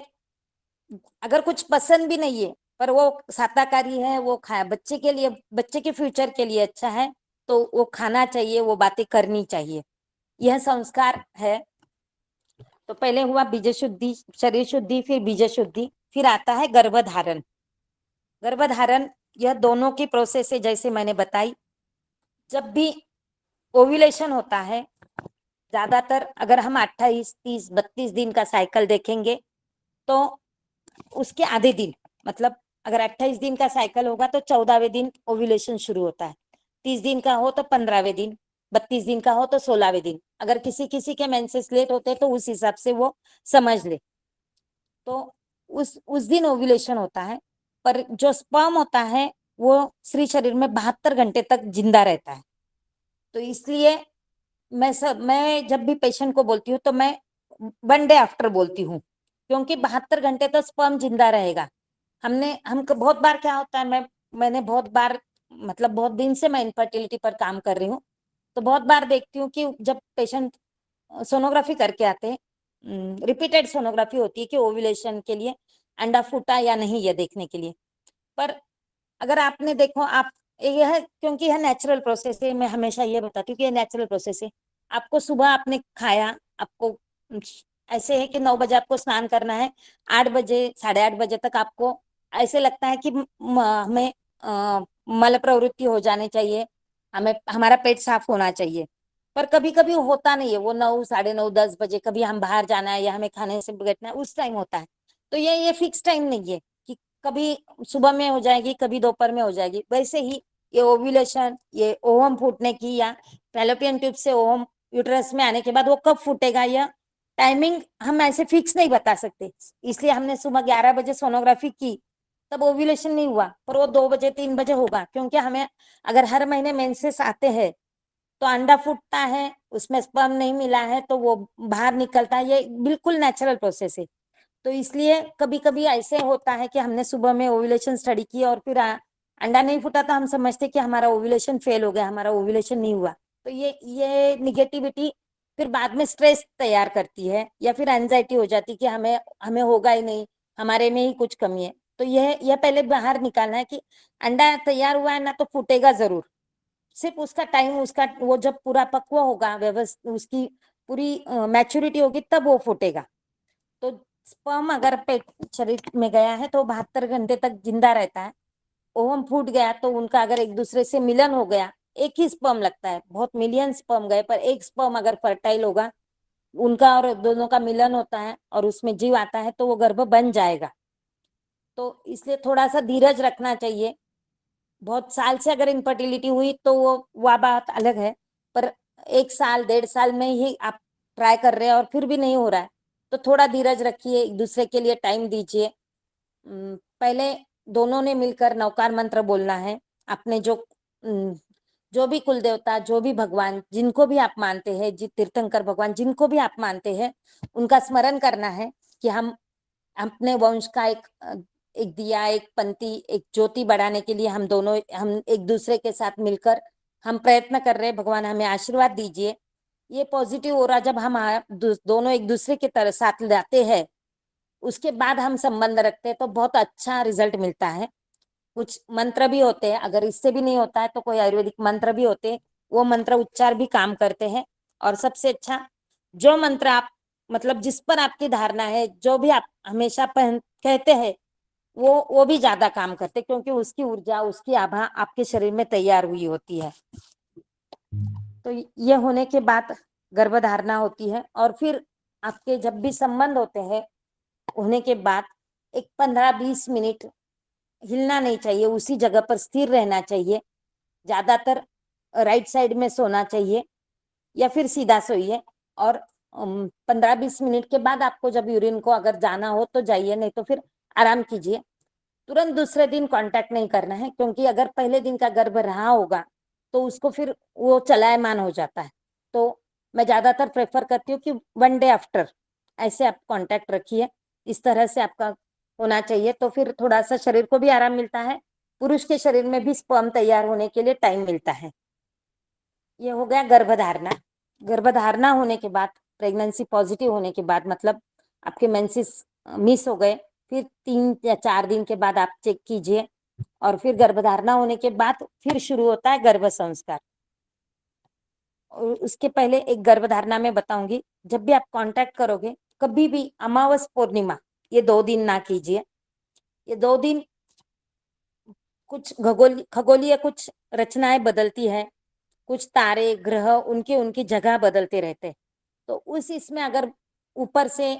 अगर कुछ पसंद भी नहीं है, पर वो साताकारी है, वो खाया, बच्चे के लिए, बच्चे के फ्यूचर के लिए अच्छा है, तो वो खाना चाहिए, वो बातें करनी चाहिए। यह संस्कार है। तो पहले हुआ बीज शुद्धि, शरीर शुद्धि, फिर बीज शुद्धि, फिर आता है गर्भधारण। गर्भधारण, यह दोनों की प्रोसेस है, जैसे मैंने बताई। जब भी ओव्यूलेशन होता है ज्यादातर, अगर हम 28, 30, 32 दिन का साइकिल देखेंगे तो उसके आधे दिन, मतलब अगर 28 दिन का साइकिल होगा तो 14वें दिन ओव्यूलेशन शुरू होता है, 30 दिन का हो तो 15वें दिन, 32 दिन का हो तो 16वें दिन। अगर किसी किसी के मेंसेस लेट होते हैं तो उस हिसाब से वो समझ ले, तो उस दिन ओव्यूलेशन होता है। पर जो स्पर्म होता है वो स्त्री शरीर में 72 घंटे तक जिंदा रहता है। तो इसलिए मैं जब भी पेशेंट को बोलती हूँ तो मैं 1 डे आफ्टर बोलती हूँ, क्योंकि 72 घंटे तो स्पर्म जिंदा रहेगा। हमको बहुत बार क्या होता है, मैंने बहुत बार, मतलब बहुत दिन से मैं इनफर्टिलिटी पर काम कर रही हूँ, तो बहुत बार देखती हूँ कि जब पेशेंट सोनोग्राफी करके आते हैं, रिपीटेड सोनोग्राफी होती है कि ओव्यूलेशन के लिए अंडा फूटा या नहीं ये देखने के लिए। पर अगर आपने देखो, आप यह, क्योंकि यह नेचुरल प्रोसेस है, मैं हमेशा ये बताती हूँ कि ये नेचुरल प्रोसेस है। आपको सुबह आपने खाया, आपको ऐसे है कि 9 बजे आपको स्नान करना है, 8 बजे 8:30 बजे तक आपको ऐसे लगता है कि हमें मल प्रवृत्ति हो जानी चाहिए, हमें हमारा पेट साफ होना चाहिए। पर कभी कभी होता नहीं है, वो 9, 9:30, 10 बजे, कभी हम बाहर जाना है या हमें खाने से बैठना है, उस टाइम होता है। तो ये फिक्स टाइम नहीं है कि कभी सुबह में हो जाएगी, कभी दोपहर में हो जाएगी। वैसे ही ये ओव्यूलेशन, ये ओवम फूटने की या फैलोपियन ट्यूब से ओवम यूट्रस में आने के बाद वो कब फूटेगा, या टाइमिंग हम ऐसे फिक्स नहीं बता सकते। इसलिए हमने सुबह 11 बजे सोनोग्राफी की, तब ओव्यूलेशन नहीं हुआ, पर वो 2 बजे 3 बजे होगा, क्योंकि हमें अगर हर महीने मेंसेस आते हैं तो अंडा फूटता है, उसमें स्पर्म नहीं मिला है तो वो बाहर निकलता है, ये बिल्कुल नेचुरल प्रोसेस है। तो इसलिए कभी कभी ऐसे होता है कि हमने सुबह में ओव्यूलेशन स्टडी की और फिर अंडा नहीं फूटा, तो हम समझते कि हमारा ओव्यूलेशन फेल हो गया, हमारा ओव्यूलेशन नहीं हुआ। तो ये निगेटिविटी फिर बाद में स्ट्रेस तैयार करती है, या फिर एंजाइटी हो जाती है कि हमें हमें होगा ही नहीं, हमारे में ही कुछ कमी है। तो यह पहले बाहर निकालना है कि अंडा तैयार हुआ है ना, तो फूटेगा जरूर, सिर्फ उसका टाइम, उसका वो जब पूरा पक्व होगा, व्यवस्था उसकी पूरी मैच्योरिटी होगी, तब वो फूटेगा। तो स्पर्म अगर पेट शरीर में गया है तो 72 घंटे तक जिंदा रहता है। ओवम फूट गया तो उनका अगर एक दूसरे से मिलन हो गया, एक ही स्पर्म लगता है, बहुत मिलियन स्पर्म गए पर एक स्पर्म अगर फर्टाइल होगा, उनका और दोनों का मिलन होता है और उसमें जीव आता है, तो वो गर्भ बन जाएगा। तो इसलिए थोड़ा सा धीरज रखना चाहिए। बहुत साल से अगर इनफर्टिलिटी हुई तो वो बात अलग है, पर 1 साल 1.5 साल में ही आप ट्राई कर रहे हैं और फिर भी नहीं हो रहा है, तो थोड़ा धीरज रखिए, एक दूसरे के लिए टाइम दीजिए। पहले दोनों ने मिलकर नवकार मंत्र बोलना है। अपने जो भी कुल देवता, जो भी भगवान, जिनको भी आप मानते हैं, तीर्थंकर भगवान जिनको भी आप मानते हैं, उनका स्मरण करना है कि हम अपने वंश का एक दिया, एक पंक्ति, एक ज्योति बढ़ाने के लिए हम एक दूसरे के साथ मिलकर हम प्रयत्न कर रहे हैं। भगवान हमें आशीर्वाद दीजिए। ये पॉजिटिव हो रहा, जब हम दोनों एक दूसरे के तरह साथ लाते हैं, उसके बाद हम संबंध रखते हैं, तो बहुत अच्छा रिजल्ट मिलता है। कुछ मंत्र भी होते हैं, अगर इससे भी नहीं होता है तो कोई आयुर्वेदिक मंत्र भी होते हैं, वो मंत्र उच्चार भी काम करते हैं। और सबसे अच्छा, जो मंत्र आप, मतलब जिस पर आपकी धारणा है, जो भी आप हमेशा कहते हैं, वो भी ज्यादा काम करते, क्योंकि उसकी ऊर्जा, उसकी आभा आपके शरीर में तैयार हुई होती है। तो ये होने के बाद गर्भधारणा होती है, और फिर आपके जब भी संबंध होते हैं, होने के बाद एक 15-20 मिनट हिलना नहीं चाहिए, उसी जगह पर स्थिर रहना चाहिए। ज्यादातर राइट साइड में सोना चाहिए या फिर सीधा सोइए। और 15-20 मिनट के बाद आपको जब यूरिन को अगर जाना हो तो जाइए, नहीं तो फिर आराम कीजिए। तुरंत दूसरे दिन कांटेक्ट नहीं करना है, क्योंकि अगर पहले दिन का गर्भ रहा होगा तो उसको फिर वो चलायमान हो जाता है। तो मैं ज्यादातर प्रेफर करती हूँ कि 1 डे आफ्टर ऐसे आप कांटेक्ट रखिए, इस तरह से आपका होना चाहिए। तो फिर थोड़ा सा शरीर को भी आराम मिलता है, पुरुष के शरीर में भी स्पर्म तैयार होने के लिए टाइम मिलता है। ये हो गया गर्भधारणा। गर्भधारणा होने के बाद, प्रेगनेंसी पॉजिटिव होने के बाद, मतलब आपके मेंसेस मिस हो गए, फिर 3 या 4 दिन के बाद आप चेक कीजिए। और फिर गर्भधारणा होने के बाद फिर शुरू होता है गर्भ संस्कार। और उसके पहले एक गर्भधारणा में बताऊंगी, जब भी आप कांटेक्ट करोगे, कभी भी अमावस पूर्णिमा ये 2 दिन ना कीजिए। ये 2 दिन कुछ खगोलीय कुछ रचनाएं बदलती है, कुछ तारे ग्रह उनकी उनकी जगह बदलते रहते हैं। तो उस इसमें अगर ऊपर से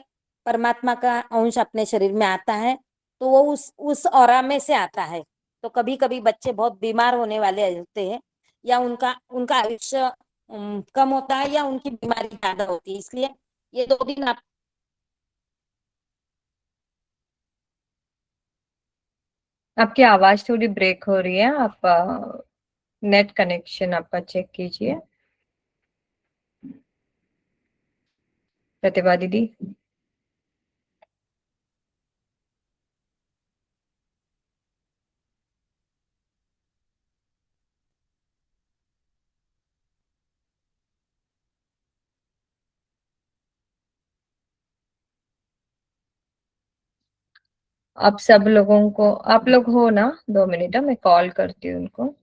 परमात्मा का अंश अपने शरीर में आता है तो वो उस ऑरा में से आता है। तो कभी कभी बच्चे बहुत बीमार होने वाले होते हैं या उनका उनका आयुष्य कम होता है या उनकी बीमारी ज्यादा होती है, इसलिए ये 2 दिन आप आपकी आवाज थोड़ी ब्रेक हो रही है, आप नेट कनेक्शन आपका चेक कीजिए। प्रतिभा दीदी। आप सब लोगों को, आप लोग हो ना, 2 मिनट मैं कॉल करती हूँ उनको।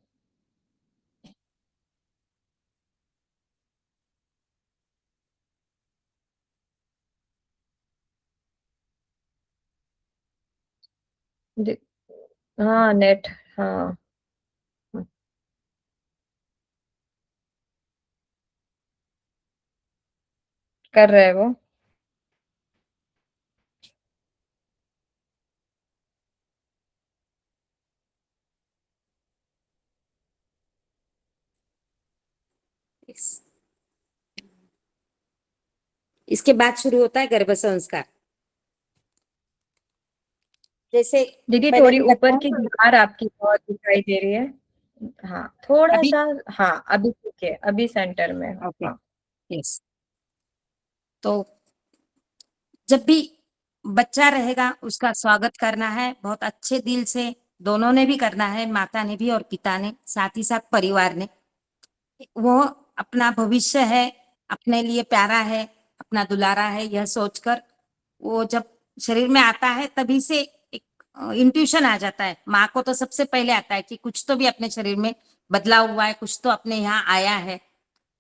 हाँ नेट, हाँ कर रहे हैं वो। इसके बाद शुरू होता है गर्भ संस्कार। जैसे दीदी पहले थोड़ी लगता ऊपर है की दीवार आपकी बहुत दिखाई दे रही है। हाँ थोड़ा अभी। सा। हाँ अभी ठीक है, अभी सेंटर में। ओके। हाँ। यस। तो जब भी बच्चा रहेगा उसका स्वागत करना है बहुत अच्छे दिल से, दोनों ने भी करना है, माता ने भी और पिता ने, साथ ही साथ परिवार ने। वो अपना भविष्य है, अपने लिए प्यारा है, अपना दुलारा है, यह सोचकर वो जब शरीर में आता है तभी से एक इंट्यूशन आ जाता है। माँ को तो सबसे पहले आता है कि कुछ तो भी अपने शरीर में बदलाव हुआ है, कुछ तो अपने यहाँ आया है।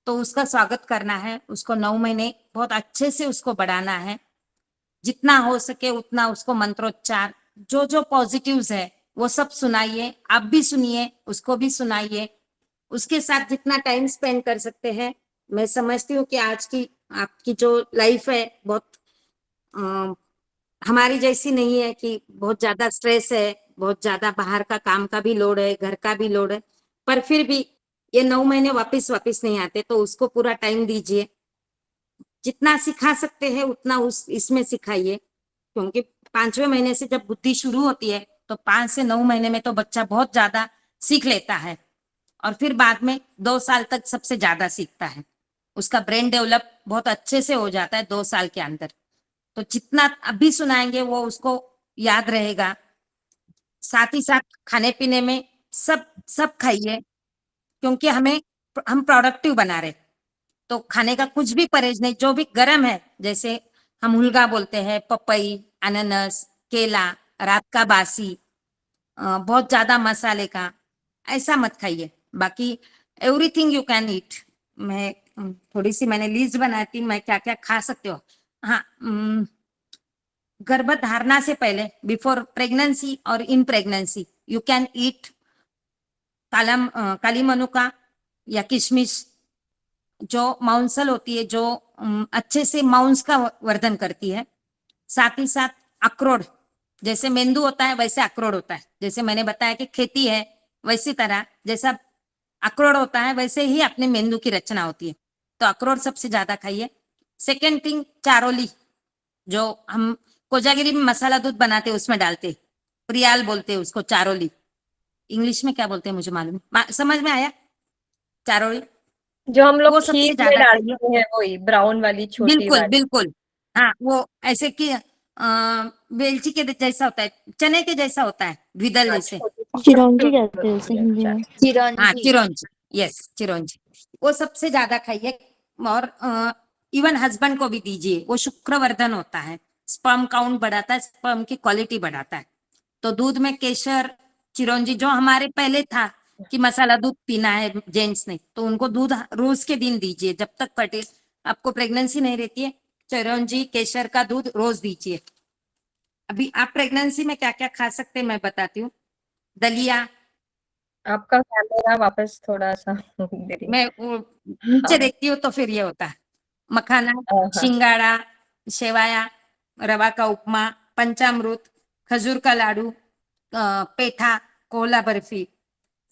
तो उसका स्वागत करना है, उसको 9 महीने बहुत अच्छे से उसको बढ़ाना है, जितना हो सके उतना उसको मंत्रोच्चार जो जो पॉजिटिव्स है वो सब सुनाइए, आप भी सुनिए, उसको भी सुनाइए, उसके साथ जितना टाइम स्पेंड कर सकते हैं। मैं समझती हूँ कि आज की आपकी जो लाइफ है बहुत अ, हमारी जैसी नहीं है कि बहुत ज्यादा स्ट्रेस है, बहुत ज्यादा बाहर का काम का भी लोड है, घर का भी लोड है, पर फिर भी ये 9 महीने वापिस वापिस नहीं आते, तो उसको पूरा टाइम दीजिए, जितना सिखा सकते हैं उतना उस इसमें सिखाइए, क्योंकि 5वें महीने से जब बुद्धि शुरू होती है तो 5 से 9 महीने में तो बच्चा बहुत ज्यादा सीख लेता है और फिर बाद में 2 साल तक सबसे ज्यादा सीखता है, उसका ब्रेन डेवलप बहुत अच्छे से हो जाता है 2 साल के अंदर। तो जितना अभी सुनाएंगे वो उसको याद रहेगा। साथ ही साथ खाने पीने में सब सब खाइए, क्योंकि हम प्रोडक्टिव बना रहे, तो खाने का कुछ भी परहेज नहीं, जो भी गर्म है, जैसे हम हुलगा बोलते हैं, पपई, अनानास, केला, रात का बासी, बहुत ज्यादा मसाले का ऐसा मत खाइए। बाकी एवरीथिंग यू कैन ईट। मैं थोड़ी सी मैंने लिस्ट बनाती, मैं क्या क्या खा सकते हो। हाँ, गर्भधारणा से पहले, बिफोर प्रेगनेंसी और in pregnancy, you can eat काली मनुका या किशमिश, जो मांसल होती है, जो अच्छे से मांस का वर्धन करती है। साथ ही साथ अखरोट, जैसे मेंदू होता है वैसे अखरोट होता है, जैसे मैंने बताया कि खेती है वैसी तरह जैसा अखरोट होता है वैसे ही अपने मेंदू की रचना होती है, तो अखरोट सबसे ज्यादा खाइए। सेकेंड थिंग, चारोली, जो हम कोजागिरी में मसाला दूध बनाते हैं उसमें डालते, प्रियाल बोलते हैं उसको, चारोली। इंग्लिश में क्या बोलते हैं मुझे मालूम, समझ में आया? चारोली, जो हम लोग वो सबसे खीर में ज्यादा खाइए। डालते हैं, वही ब्राउन वाली छोटी बिल्कुल वाली। बिल्कुल। हाँ, वो ऐसे कि बेलची के जैसा होता है, चने के जैसा होता है, द्विदल हाँ जैसे। छोटी चिरौंजी कहते हैं उसे होती है, हिंदी अच्छा। में। हाँ, चिरौंजी। चिरौंजी, यस चिरौंजी, वो सबसे ज्यादा खाइए। और इवन हस्बैंड को भी दीजिए, वो शुक्रवर्धन होता है, स्पर्म काउंट बढ़ाता है, स्पर्म की क्वालिटी बढ़ाता है। तो दूध में केसर, चिरौंजी, जो हमारे पहले था कि मसाला दूध पीना है जेंट्स ने, तो उनको दूध रोज के दिन दीजिए, जब तक आपको प्रेगनेंसी नहीं रहती है, चिरौंजी केसर का दूध रोज दीजिए। अभी आप प्रेगनेंसी में क्या क्या खा सकते हैं मैं बताती हूँ। दलिया, आपका कैमरा वापस थोड़ा सा दीदी। मैं वो नीचे हाँ देखती हूँ तो फिर ये होता है। मखाना, हाँ शिंगाड़ा, सेवाया, रवा का उपमा, पंचामृत, खजूर का लाडू, पेठा, कोला बर्फी,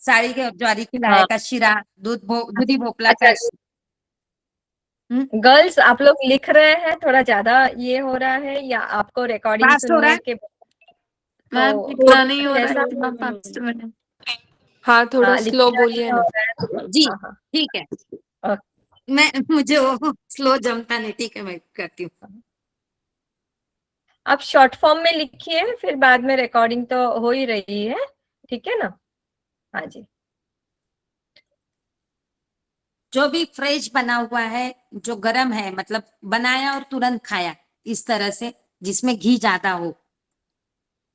साड़ी के ज्वारी की लाया हाँ। का शिरा, दूधी भोपला अच्छा का हम्म, गर्ल्स, आप लोग लिख रहे हैं, थोड़ा ज्यादा ये हो रहा है या आपको रिकॉर्डिंग फास्ट हो रहा सुनने है। के मैम तो इतना नहीं हो रहा है, जैसा इतना फास्ट मैंने। हाँ थोड़ा हाँ स्लो लिखना बोलिए नहीं हो ना। रहा है तो जी हाँ हाँ। ठीक है। ओके। मैं मुझे वो स्लो जमता नहीं, ठीक है मैं करती हूँ। आप शॉर्ट फॉर्म में लिखिए, फिर बाद में रिकॉर्डिंग तो हो ही रही है, ठीक है ना। हाँ जी। जो भी फ्रेश बना हुआ है, जो गरम है, मतलब बनाया और तुरंत खाया, इस तरह से, जिसमें घी ज्यादा हो,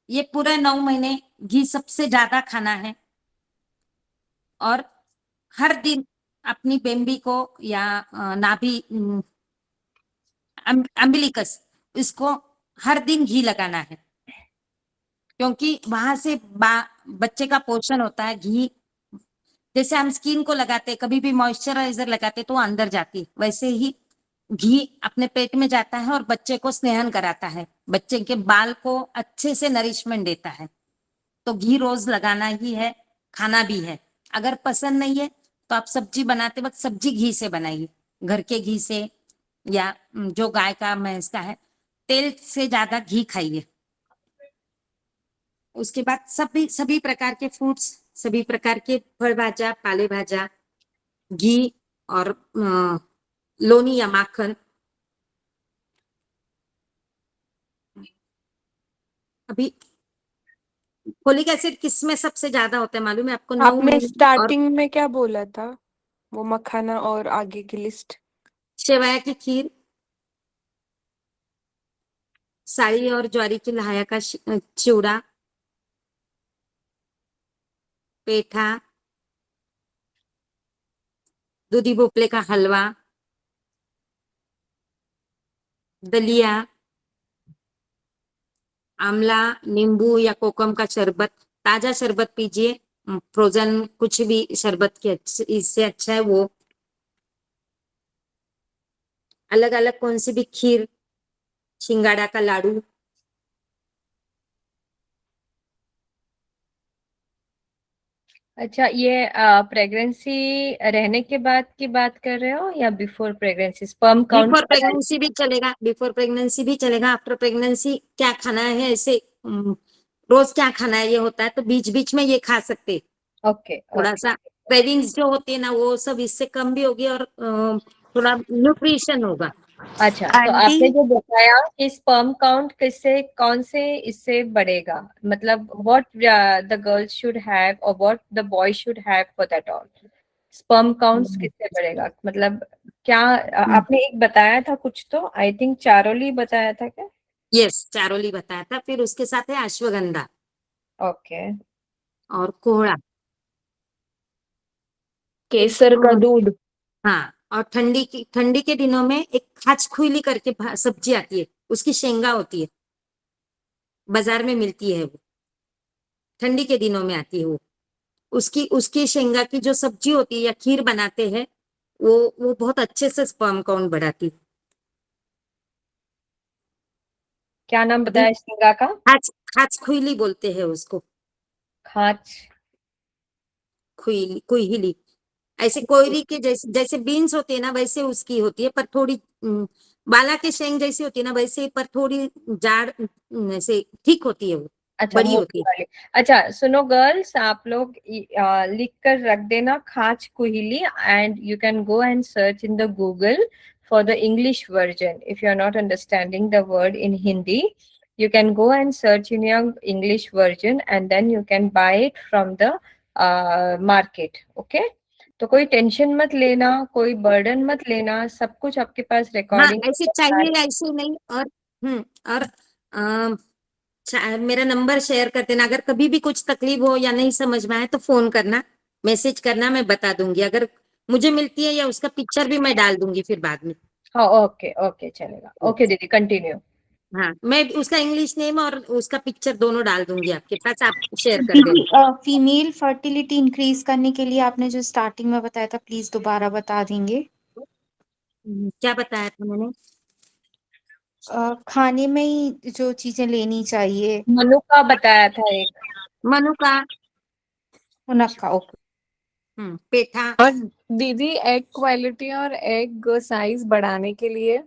ये पूरे 9 महीने घी सबसे ज्यादा खाना है। और हर दिन अपनी बेम्बी को या नाभि अम्बिलिकस, इसको हर दिन घी लगाना है, क्योंकि वहां से बच्चे का पोषण होता है। घी जैसे हम स्किन को लगाते हैं, कभी भी मॉइस्चराइजर लगाते तो वो अंदर जाती है, वैसे ही घी अपने पेट में जाता है और बच्चे को स्नेहन कराता है, बच्चे के बाल को अच्छे से नरिशमेंट देता है। तो घी रोज लगाना ही है, खाना भी है। अगर पसंद नहीं है तो आप सब्जी बनाते वक्त सब्जी घी से बनाइए, घर के घी से, या जो गाय का भैंस का है, तेल से ज्यादा घी खाइए। उसके बाद सभी सभी प्रकार के फ्रूट्स, सभी प्रकार के फल भाजा, पाले भाजा, घी और लोनी या माखन। अभी फोलिक एसिड किस में सबसे ज्यादा होता है मालूम है आपको? 9 महीने। आपने और स्टार्टिंग में क्या बोला था, वो मखाना और आगे की लिस्ट? सेवया की खीर, साड़ी और ज्वारी की लहाया का चिवड़ा, पेठा, दूधी भोपले का हलवा, दलिया, आंवला, नींबू या कोकम का शरबत। ताजा शरबत पीजिए, फ्रोजन कुछ भी शरबत की इससे अच्छा है वो। अलग अलग कौन सी भी खीर, सिंगाड़ा का लाडू। अच्छा, ये प्रेगनेंसी रहने के बाद की बात कर रहे हो या before pregnancy? Sperm count before pregnancy भी चलेगा, बिफोर प्रेगनेंसी भी चलेगा। आफ्टर प्रेगनेंसी क्या खाना है, ऐसे रोज क्या खाना है ये होता है, तो बीच बीच में ये खा सकते हैं। ओके थोड़ा ओके। सा क्रेविंग्स जो होती है ना, वो सब इससे कम भी होगी, और थोड़ा न्यूट्रिशन होगा। अच्छा, तो आंटी आपने जो बताया कि स्पर्म काउंट किससे कौन से इससे बढ़ेगा, मतलब what the girls should have और what the boy should have for that all, sperm counts किससे बढ़ेगा, मतलब क्या आपने एक बताया था कुछ, तो आई थिंक चारोली बताया था क्या? यस, चारोली बताया था। फिर उसके साथ है अश्वगंधा ओके। और कोहड़ा। केसर का दूध। हाँ, और ठंडी के दिनों में एक खाचखुइली करके सब्जी आती है, उसकी शेंगा होती है, बाजार में मिलती है वो, ठंडी के दिनों में आती है वो। उसकी उसकी शेंगा की जो सब्जी होती है या खीर बनाते हैं, वो बहुत अच्छे से स्पर्म काउंट बढ़ाती है। क्या नाम अभी बताया झींगा का? खाचखुइली बोलते हैं उसको। खाच। खुइली, कुहिली, ऐसे कोयरी के जैसे, जैसे बीन्स होती है ना वैसे उसकी होती है, पर थोड़ी बाला के शेंग जैसी होती है ना वैसे, पर थोड़ी जाड़, ऐसे ठीक होती है वो, अच्छा, बड़ी मोटी होती है। वाली। अच्छा सुनो गर्ल्स, आप लोग लिख कर रख देना खाच कुहिली, and you can go and search in the Google for the English version. If you are not understanding the word in Hindi, you can go and search in your English version and then you can buy it from the market. Okay? तो कोई tension मत लेना, कोई burden मत लेना, सब कुछ आपके पास हाँ, रिकॉर्डिंग। ऐसे चाहिए ऐसे नहीं। और और मेरा नंबर शेयर कर देना, अगर कभी भी कुछ तकलीफ हो या नहीं समझ में आए तो फोन करना, मैसेज करना, मैं बता दूंगी। अगर मुझे मिलती है, या उसका पिक्चर भी मैं डाल दूंगी फिर बाद में। हाँ ओके ओके, चलेगा। ओके दीदी, कंटिन्यू। हाँ, मैं उसका इंग्लिश नेम और उसका पिक्चर दोनों डाल दूंगी आपके पास, आप शेयर कर दीदी देना। फीमेल फर्टिलिटी इंक्रीज करने के लिए आपने जो स्टार्टिंग में बताया था, प्लीज दोबारा बता देंगे। क्या बताया था मैंने? खाने में ही जो चीजें लेनी चाहिए। मनु का बताया था एक। मनु का। मुनक्का, ओके। पेठा। और दीदी एग क्वालिटी और एग साइज बढ़ाने के लिए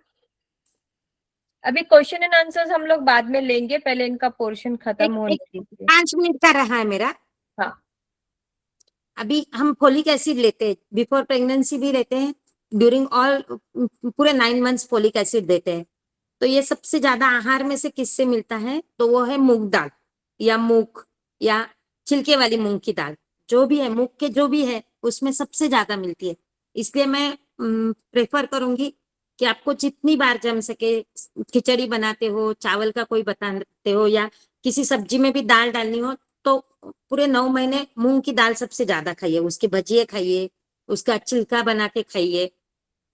अभी क्वेश्चन एंड आंसर्स हम लोग बाद में लेंगे, पहले इनका पोर्शन खत्म एक होने एक दीजिए। 5 मिनट का रहा है मेरा। हाँ, अभी हम फोलिक एसिड लेते हैं, बिफोर प्रेगनेंसी भी लेते हैं, ड्यूरिंग ऑल पूरे 9 मंथ्स फोलिक एसिड देते हैं। तो ये सबसे ज्यादा आहार में से किससे मिलता है? तो वो है मूंग दाल या मूंग या छिलके वाली मूंग की दाल, जो भी है मूंग के जो भी है उसमें सबसे ज्यादा मिलती है। इसलिए मैं प्रेफर करूंगी कि आपको जितनी बार जम सके, खिचड़ी बनाते हो, चावल का कोई बनाते हो या किसी सब्जी में भी दाल डालनी हो, तो पूरे 9 महीने मूंग की दाल सबसे ज्यादा खाइए, उसके भजिए खाइए, उसका छिलका बना के खाइए,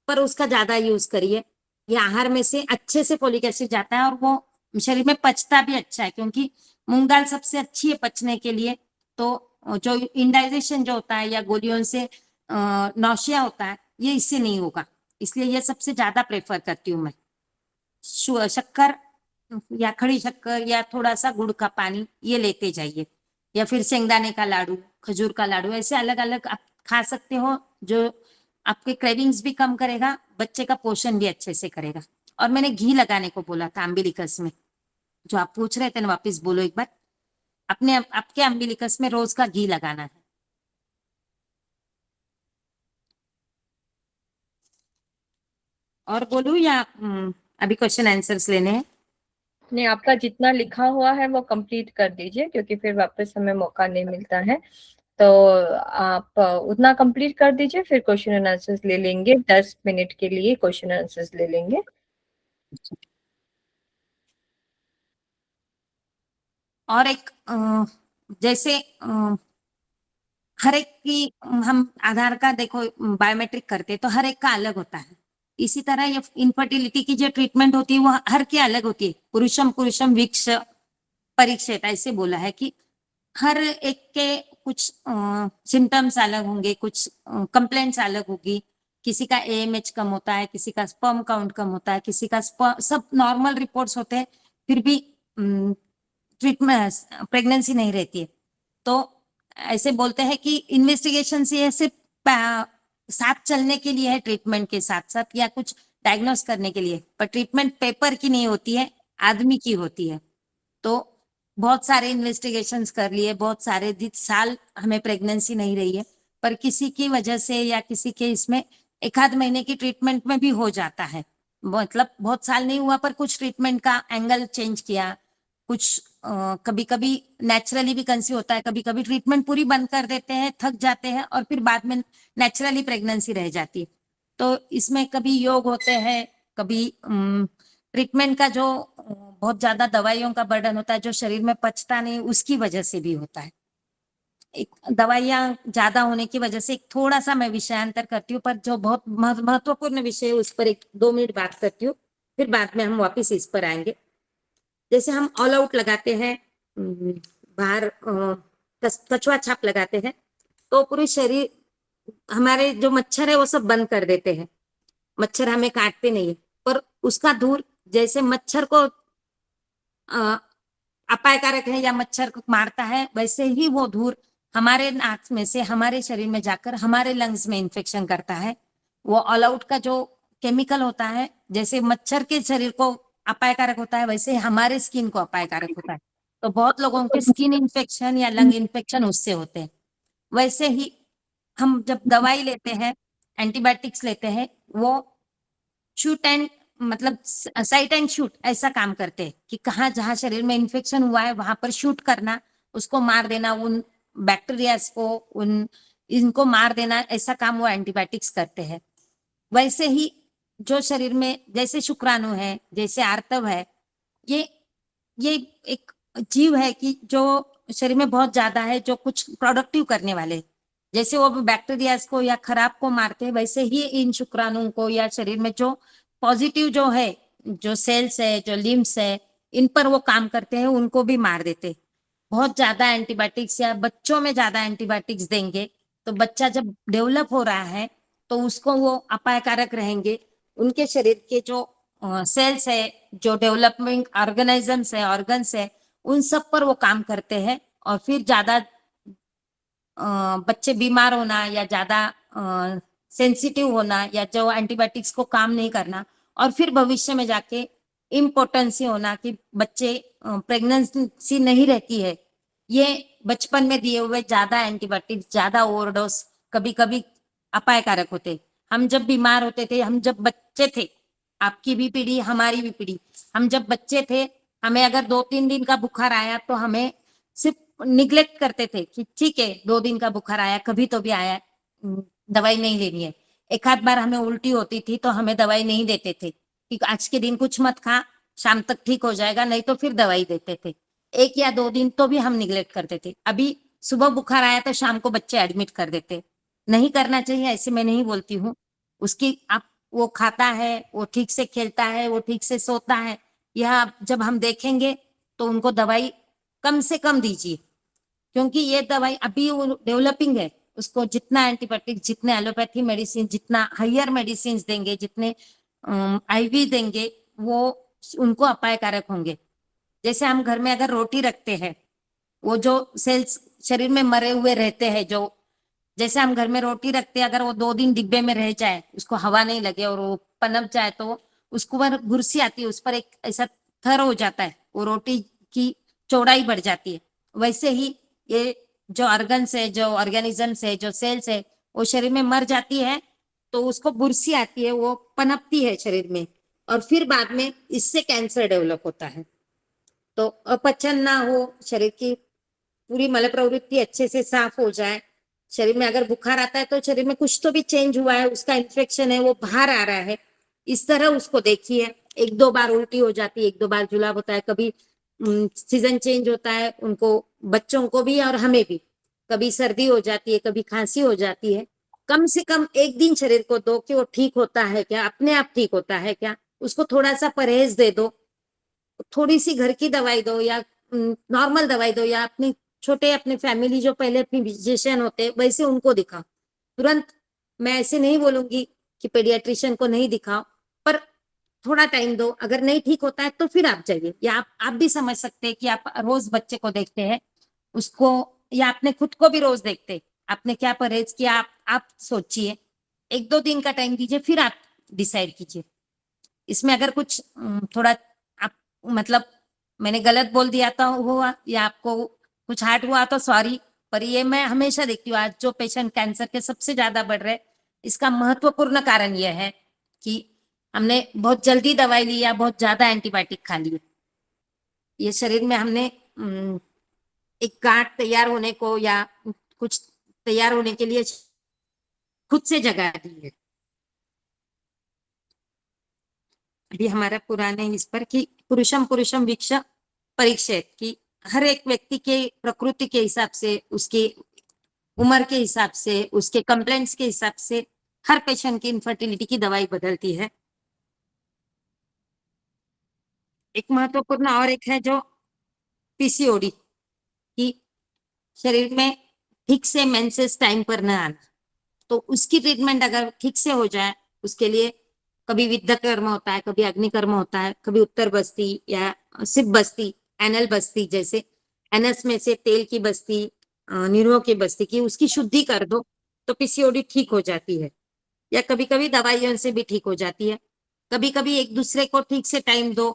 पर उसका ज्यादा यूज करिए। ये आहार में से अच्छे से फोलिक एसिड जाता है और वो शरीर में पचता भी अच्छा है, क्योंकि मूंग दाल सबसे अच्छी है पचने के लिए। तो जो इंडाइजेशन जो होता है या गोलियों से नौशिया होता है, ये इससे नहीं होगा। इसलिए ये सबसे ज्यादा प्रेफर करती हूँ मैं। शक्कर या खड़ी शक्कर या थोड़ा सा गुड़ का पानी ये लेते जाइए, या फिर शेंगदाने का लाडू, खजूर का लाडू, ऐसे अलग अलग आप खा सकते हो, जो आपके क्रेविंग्स भी कम करेगा, बच्चे का पोषण भी अच्छे से करेगा। और मैंने घी लगाने को बोला था अम्बिलिकस में, जो आप पूछ रहे थे ना, वापस बोलो एक बार। आपके अम्बिलिकस में रोज का घी लगाना है। और बोलूं या अभी क्वेश्चन आंसर्स लेने हैं? नहीं, आपका जितना लिखा हुआ है वो कंप्लीट कर दीजिए, क्योंकि फिर वापस हमें मौका नहीं मिलता है। तो आप उतना कंप्लीट कर दीजिए, फिर क्वेश्चन एंड आंसर्स ले लेंगे। 10 मिनट के लिए क्वेश्चन आंसर्स ले लेंगे। और एक जैसे हर एक की हम आधार का देखो बायोमेट्रिक करते हैं, तो हर एक का अलग होता है। इसी तरह ये इनफर्टिलिटी की जो ट्रीटमेंट होती है वो हर की अलग होती है। पुरुषम पुरुषम वीक्ष परीक्षित ऐसे बोला है कि हर एक के कुछ सिम्टम्स अलग होंगे, कुछ कंप्लेंट्स अलग होगी। किसी का एएमएच कम होता है, किसी का स्पर्म काउंट कम होता है, किसी का सब नॉर्मल रिपोर्ट्स होते हैं, फिर भी ट्रीटमेंट प्रेगनेंसी नहीं रहती है। तो ऐसे बोलते हैं कि इन्वेस्टिगेशन से ये सिर्फ साथ चलने के लिए है, ट्रीटमेंट के साथ साथ, या कुछ डायग्नोस करने के लिए, पर ट्रीटमेंट पेपर की नहीं होती है, आदमी की होती है। तो बहुत सारे इन्वेस्टिगेशंस कर लिए, बहुत सारे साल हमें प्रेगनेंसी नहीं रही है, पर किसी की वजह से या किसी के इसमें 1 आध महीने की ट्रीटमेंट में भी हो जाता है। मतलब बहुत साल नहीं हुआ, पर कुछ ट्रीटमेंट का एंगल चेंज किया, कुछ कभी कभी नेचुरली भी कंसीव होता है, कभी कभी ट्रीटमेंट पूरी बंद कर देते हैं, थक जाते हैं, और फिर बाद में नेचुरली प्रेगनेंसी रह जाती है। तो इसमें कभी योग होते हैं, कभी ट्रीटमेंट का जो बहुत ज्यादा दवाइयों का बर्डन होता है, जो शरीर में पचता नहीं, उसकी वजह से भी होता है। एक दवाइयां ज्यादा होने की वजह से एक थोड़ा सा मैं विषयांतर करती हूँ, पर जो बहुत महत्वपूर्ण विषय है उस पर 1-2 मिनट बात करती हूँ, फिर बाद में हम वापिस इस पर आएंगे। जैसे हम ऑल आउट लगाते हैं, बाहर कछुआ छाप लगाते हैं, तो पूरे शरीर हमारे जो मच्छर है वो सब बंद कर देते हैं, मच्छर हमें काटते नहीं है, पर उसका धूल जैसे मच्छर को अपायकारक है या मच्छर को मारता है, वैसे ही वो धूल हमारे नाक में से हमारे शरीर में जाकर हमारे लंग्स में इन्फेक्शन करता है। वो ऑल आउट का जो केमिकल होता है, जैसे मच्छर के शरीर को अपायकारक होता है, वैसे हमारे स्किन को अपायकारक होता है। तो बहुत लोगों के स्किन इन्फेक्शन या लंग इन्फेक्शन उससे होते हैं। वैसे ही हम जब दवाई लेते हैं, एंटीबायोटिक्स लेते हैं, वो शूट एंड मतलब साइट एंड शूट ऐसा काम करते हैं कि कहाँ जहाँ शरीर में इन्फेक्शन हुआ है वहां पर शूट करना, उसको मार देना, उन बैक्टीरियाज को, उन इनको मार देना, ऐसा काम वो एंटीबायोटिक्स करते हैं। वैसे ही जो शरीर में जैसे शुक्राणु है, जैसे आर्तव है, ये ये एक जीव है कि जो शरीर में बहुत ज्यादा है, जो कुछ प्रोडक्टिव करने वाले, जैसे वो बैक्टीरियाज को या खराब को मारते हैं, वैसे ही इन शुक्राणुओं को या शरीर में जो पॉजिटिव जो है जो सेल्स है, जो लिम्स है, इन पर वो काम करते हैं, उनको भी मार देते। बहुत ज्यादा एंटीबायोटिक्स या बच्चों में ज्यादा एंटीबायोटिक्स देंगे तो बच्चा जब डेवलप हो रहा है तो उसको वो अपायकारक रहेंगे। उनके शरीर के जो सेल्स है, जो डेवलपमेंट ऑर्गेनिजम्स है, ऑर्गन्स है, उन सब पर वो काम करते हैं और फिर ज्यादा बच्चे बीमार होना या ज्यादा सेंसिटिव होना या जो एंटीबायोटिक्स को काम नहीं करना और फिर भविष्य में जाके इम्पोर्टेंसी होना कि बच्चे प्रेगनेंसी नहीं रहती है। ये बचपन में दिए हुए ज्यादा एंटीबायोटिक्स, ज्यादा ओवरडोज कभी कभी अपायकारक होते। हम जब बीमार होते थे, हम जब बच्चे थे, आपकी भी पीढ़ी हमारी भी पीढ़ी, हम जब बच्चे थे, हमें अगर 2-3 दिन का बुखार आया तो हमें सिर्फ निग्लेक्ट करते थे कि ठीक है 2 दिन का बुखार आया, कभी तो भी आया, दवाई नहीं लेनी है। एक आध बार हमें उल्टी होती थी तो हमें दवाई नहीं देते थे कि आज के दिन कुछ मत खा, शाम तक ठीक हो जाएगा, नहीं तो फिर दवाई देते थे। 1 या 2 दिन तो भी हम निग्लेक्ट करते थे। अभी सुबह बुखार आया तो शाम को बच्चे एडमिट कर देते। नहीं करना चाहिए, ऐसे मैं नहीं बोलती हूँ। उसकी आप वो खाता है, वो ठीक से खेलता है, वो ठीक से सोता है, यह जब हम देखेंगे तो उनको दवाई कम से कम दीजिए, क्योंकि ये दवाई अभी वो डेवलपिंग है। उसको जितना एंटीबायोटिक, जितने एलोपैथी मेडिसिन, जितना हायर मेडिसिन देंगे, जितने आईवी देंगे, वो उनको अपायकारक होंगे। जैसे हम घर में अगर रोटी रखते हैं, वो जो सेल्स शरीर में मरे हुए रहते हैं, जो जैसे हम घर में रोटी रखते हैं, अगर वो 2 दिन डिब्बे में रह जाए, उसको हवा नहीं लगे और वो पनप जाए तो उसको पर घुरसी आती है, उस पर एक ऐसा थर हो जाता है, वो रोटी की चौड़ाई बढ़ जाती है। वैसे ही ये जो ऑर्गन्स है, जो ऑर्गेनिजम्स है, जो सेल्स है, वो शरीर में मर जाती है तो उसको बुरसी आती है, वो पनपती है शरीर में और फिर बाद में इससे कैंसर डेवलप होता है। तो अपचन ना हो, शरीर की पूरी मल प्रवृत्ति अच्छे से साफ हो जाए। शरीर में अगर बुखार आता है तो शरीर में कुछ तो भी चेंज हुआ है, उसका इन्फेक्शन है, वो बाहर आ रहा है, इस तरह उसको देखिए। 1-2 बार उल्टी हो जाती है, 1-2 बार जुलाब होता है, कभी सीजन चेंज होता है, उनको बच्चों को भी और हमें भी कभी सर्दी हो जाती है, कभी खांसी हो जाती है। कम से कम 1 दिन शरीर को दो कि वो ठीक होता है क्या, अपने आप ठीक होता है क्या, उसको थोड़ा सा परहेज दे दो, थोड़ी सी घर की दवाई दो या नॉर्मल दवाई दो, या अपनी छोटे अपने फैमिली जो पहले अपनी फिजिशियन होते वैसे उनको दिखाओ। तुरंत मैं ऐसे नहीं बोलूंगी कि पेडियाट्रिशियन को नहीं दिखाओ, पर थोड़ा टाइम दो, अगर नहीं ठीक होता है तो फिर आप जाइए। या आप भी समझ सकते हैं कि आप रोज बच्चे को देखते हैं उसको, या आपने खुद को भी रोज देखते, आपने क्या परहेज किया, आप सोचिए। 1-2 दिन का टाइम दीजिए, फिर आप डिसाइड कीजिए। इसमें अगर कुछ थोड़ा आप मतलब मैंने गलत बोल दिया था हुआ या आपको कुछ हार्ट हुआ तो सॉरी, पर ये मैं हमेशा देखती हूँ आज जो पेशेंट कैंसर के सबसे ज्यादा बढ़ रहे, इसका महत्वपूर्ण कारण यह है कि हमने बहुत जल्दी दवाई ली या बहुत ज्यादा एंटीबायोटिक खा लिए। ये शरीर में हमने एक गांठ तैयार होने को या कुछ तैयार होने के लिए खुद से जगह दी है। अभी हमारा पुराने इस पर कि पुरुषम वीक्ष परीक्षित, कि हर एक व्यक्ति के प्रकृति के हिसाब से, उसकी उम्र के हिसाब से, उसके कंप्लेंट्स के हिसाब से हर पेशेंट की इनफर्टिलिटी की दवाई बदलती है। एक महत्वपूर्ण और एक है जो पीसीओडी, कि शरीर में ठीक से मेंसेस टाइम पर न आना, तो उसकी ट्रीटमेंट अगर ठीक से हो जाए, उसके लिए कभी विद्ध कर्म होता है, कभी अग्निकर्म होता है, कभी उत्तर बस्ती या सिप बस्ती, एनल बस्ती, जैसे एनस में से तेल की बस्ती, निरोह की बस्ती की उसकी शुद्धि कर दो तो पीसीओडी ठीक हो जाती है। या कभी कभी दवाइयों से भी ठीक हो जाती है। कभी कभी एक दूसरे को ठीक से टाइम दो।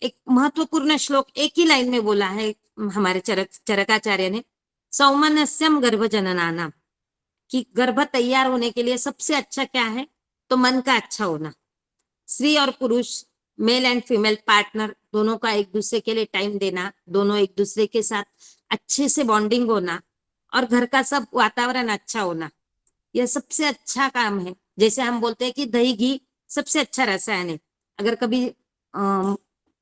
एक महत्वपूर्ण श्लोक एक ही लाइन में बोला है हमारे चरकाचार्य ने, सौमनस्यम गर्भजननानाम, कि गर्भ तैयार होने के लिए सबसे अच्छा क्या है, तो मन का अच्छा होना। स्त्री और पुरुष, मेल एंड फीमेल पार्टनर, दोनों का एक दूसरे के लिए टाइम देना, दोनों एक दूसरे के साथ अच्छे से बॉन्डिंग होना और घर का सब वातावरण अच्छा होना, यह सबसे अच्छा काम है। जैसे हम बोलते हैं कि दही घी सबसे अच्छा रसायन है। अगर कभी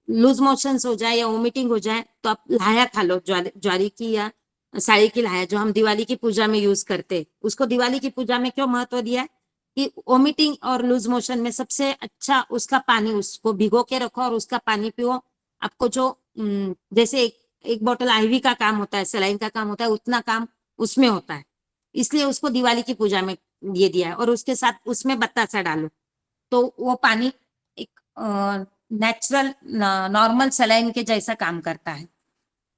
लूज मोशंस हो जाए या वोमिटिंग हो जाए तो आप लाया खा लो, ज्वारी की या साड़ी की लाया, जो हम दिवाली की पूजा में यूज करते हैं। उसको दिवाली की पूजा में क्यों महत्व दिया है, कि वोमिटिंग और लूज मोशन में सबसे अच्छा उसका पानी, उसको भिगो के रखो और उसका पानी पियो। आपको जो जैसे एक बोतल आईवी का काम होता है, सलाइन का काम होता है, उतना काम उसमें होता है। इसलिए उसको दिवाली की पूजा में ये दिया है। और उसके साथ उसमें बतासा डालो तो वो पानी एक नेचुरल नॉर्मल सलाइन के जैसा काम करता है।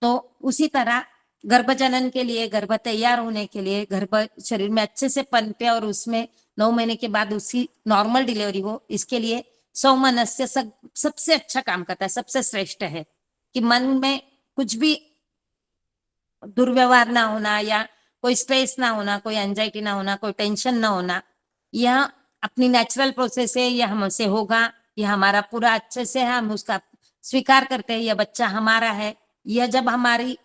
तो उसी तरह गर्भजनन के लिए, गर्भ तैयार होने के लिए, गर्भ शरीर में अच्छे से पनपे और उसमें 9 महीने के बाद उसकी नॉर्मल डिलीवरी हो, इसके लिए सौमनस्य सबसे अच्छा काम करता है, सबसे श्रेष्ठ है। कि मन में कुछ भी दुर्व्यवहार ना होना, या कोई स्ट्रेस ना होना, कोई एंजाइटी ना होना, कोई टेंशन ना होना, यह अपनी नेचुरल प्रोसेस है, यह हमसे होगा, यह हमारा पूरा अच्छे से है, हम उसका स्वीकार करते हैं, यह बच्चा हमारा है। यह जब हमारी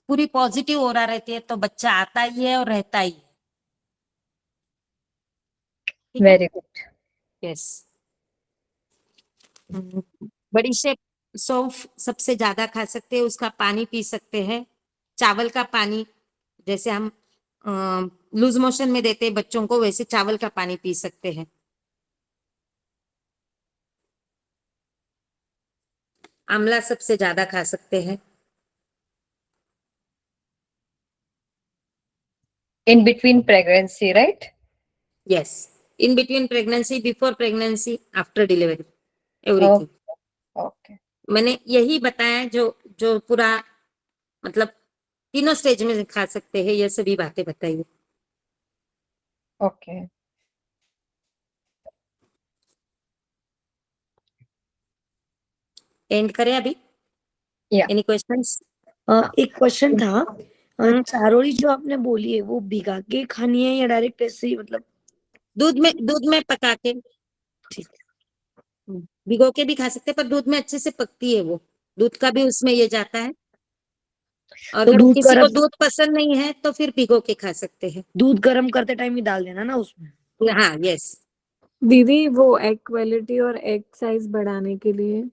पूरी पॉजिटिव हो रहा रहती है तो बच्चा आता ही है और रहता ही है। ठीक है, वेरी गुड। यस। बड़ी शेप सौंफ सबसे ज्यादा खा सकते हैं, उसका पानी पी सकते हैं। चावल का पानी जैसे हम लूज मोशन में देते हैं बच्चों को, वैसे चावल का पानी पी सकते हैं। आंवला सबसे ज्यादा खा सकते हैं। In between pregnancy, right? Yes, in between pregnancy, before pregnancy, after delivery, Oh, everything. okay. मैंने यही बताया जो जो पूरा मतलब तीनों स्टेज में खा सकते हैं, ये सभी बातें बताइए। Okay. एंड करें अभी? Yeah. Any questions? एक क्वेश्चन था। हम्म। चारोली जो आपने बोली है वो भिगा के खानी है या डायरेक्ट ऐसे ही, मतलब? दूध में पका के, ठीक। भिगो के भी खा सकते हैं, पर दूध में अच्छे से पकती है वो, दूध का भी उसमें ये जाता है। और तो अगर दूध किसी को गरम, दूध पसंद नहीं है तो फिर भिगो के खा सकते हैं। दूध गरम करते टाइम ही डाल देना ना उसमें? हाँ, यस। दीदी वो एग क्वालिटी और एग साइज बढ़ाने के लिए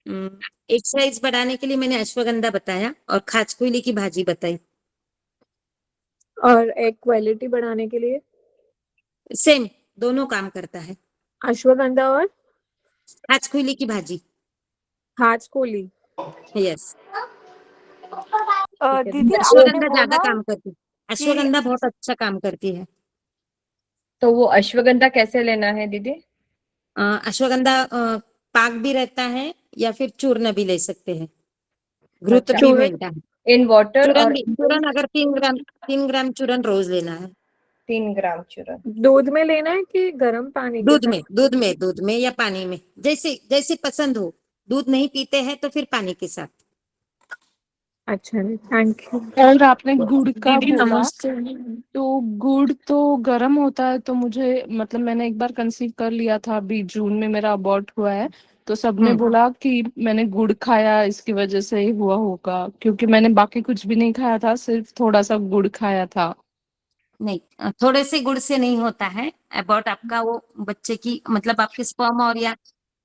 एक्सरसाइज बढ़ाने के लिए मैंने अश्वगंधा बताया और खाचकुली की भाजी बताई। और एग क्वालिटी बढ़ाने के लिए सेम, दोनों काम करता है। अश्वगंधा और खाचकुली की भाजी, हाचकोली। यस। ठीक है दीदी दीदी। आपने अश्वगंधा ज्यादा बोला काम करती है, कि अश्वगंधा बहुत अच्छा काम करती है। तो वो अश्वगंधा कैसे लेना है दीदी? अश्वगंधा पाक भी रहता है या फिर चूर्ण भी ले सकते हैं, घृत अच्छा, भी चूर्ण मिलता है। इन वाटर चूर्ण और भी, चूर्ण अगर 3 ग्राम चूर्ण रोज लेना है। 3 ग्राम चूर्ण। दूध में लेना है कि गर्म पानी के साथ? दूध में या पानी में, जैसे जैसे पसंद हो। दूध नहीं पीते हैं तो फिर पानी के साथ। अच्छा जी, थैंक यू। और आपने गुड़ का दीदी बोला, नमस्ते। तो गुड़ तो गर्म होता है, तो मुझे मतलब मैंने एक बार कंसीव कर लिया था, अभी जून में मेरा अबॉर्ट हुआ है, तो सबने बोला कि मैंने गुड़ खाया इसकी वजह से ही हुआ होगा, क्योंकि मैंने बाकी कुछ भी नहीं खाया था, सिर्फ थोड़ा सा गुड़ खाया था। नहीं, थोड़े से गुड़ से नहीं होता है अबॉर्ट आपका। वो बच्चे की मतलब आपके स्पर्म और या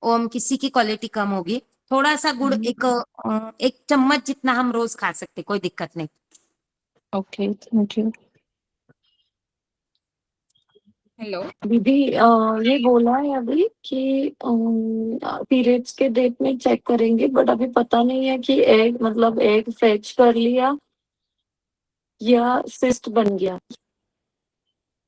ओम किसी की क्वालिटी कम होगी। थोड़ा सा गुड़, एक चम्मच जितना हम रोज खा सकते, कोई दिक्कत नहीं। Okay, thank you. हेलो दीदी ये बोला है अभी कि पीरियड्स के डेट में चेक करेंगे, बट अभी पता नहीं है कि एग मतलब एग फेच कर लिया या सिस्ट बन गया।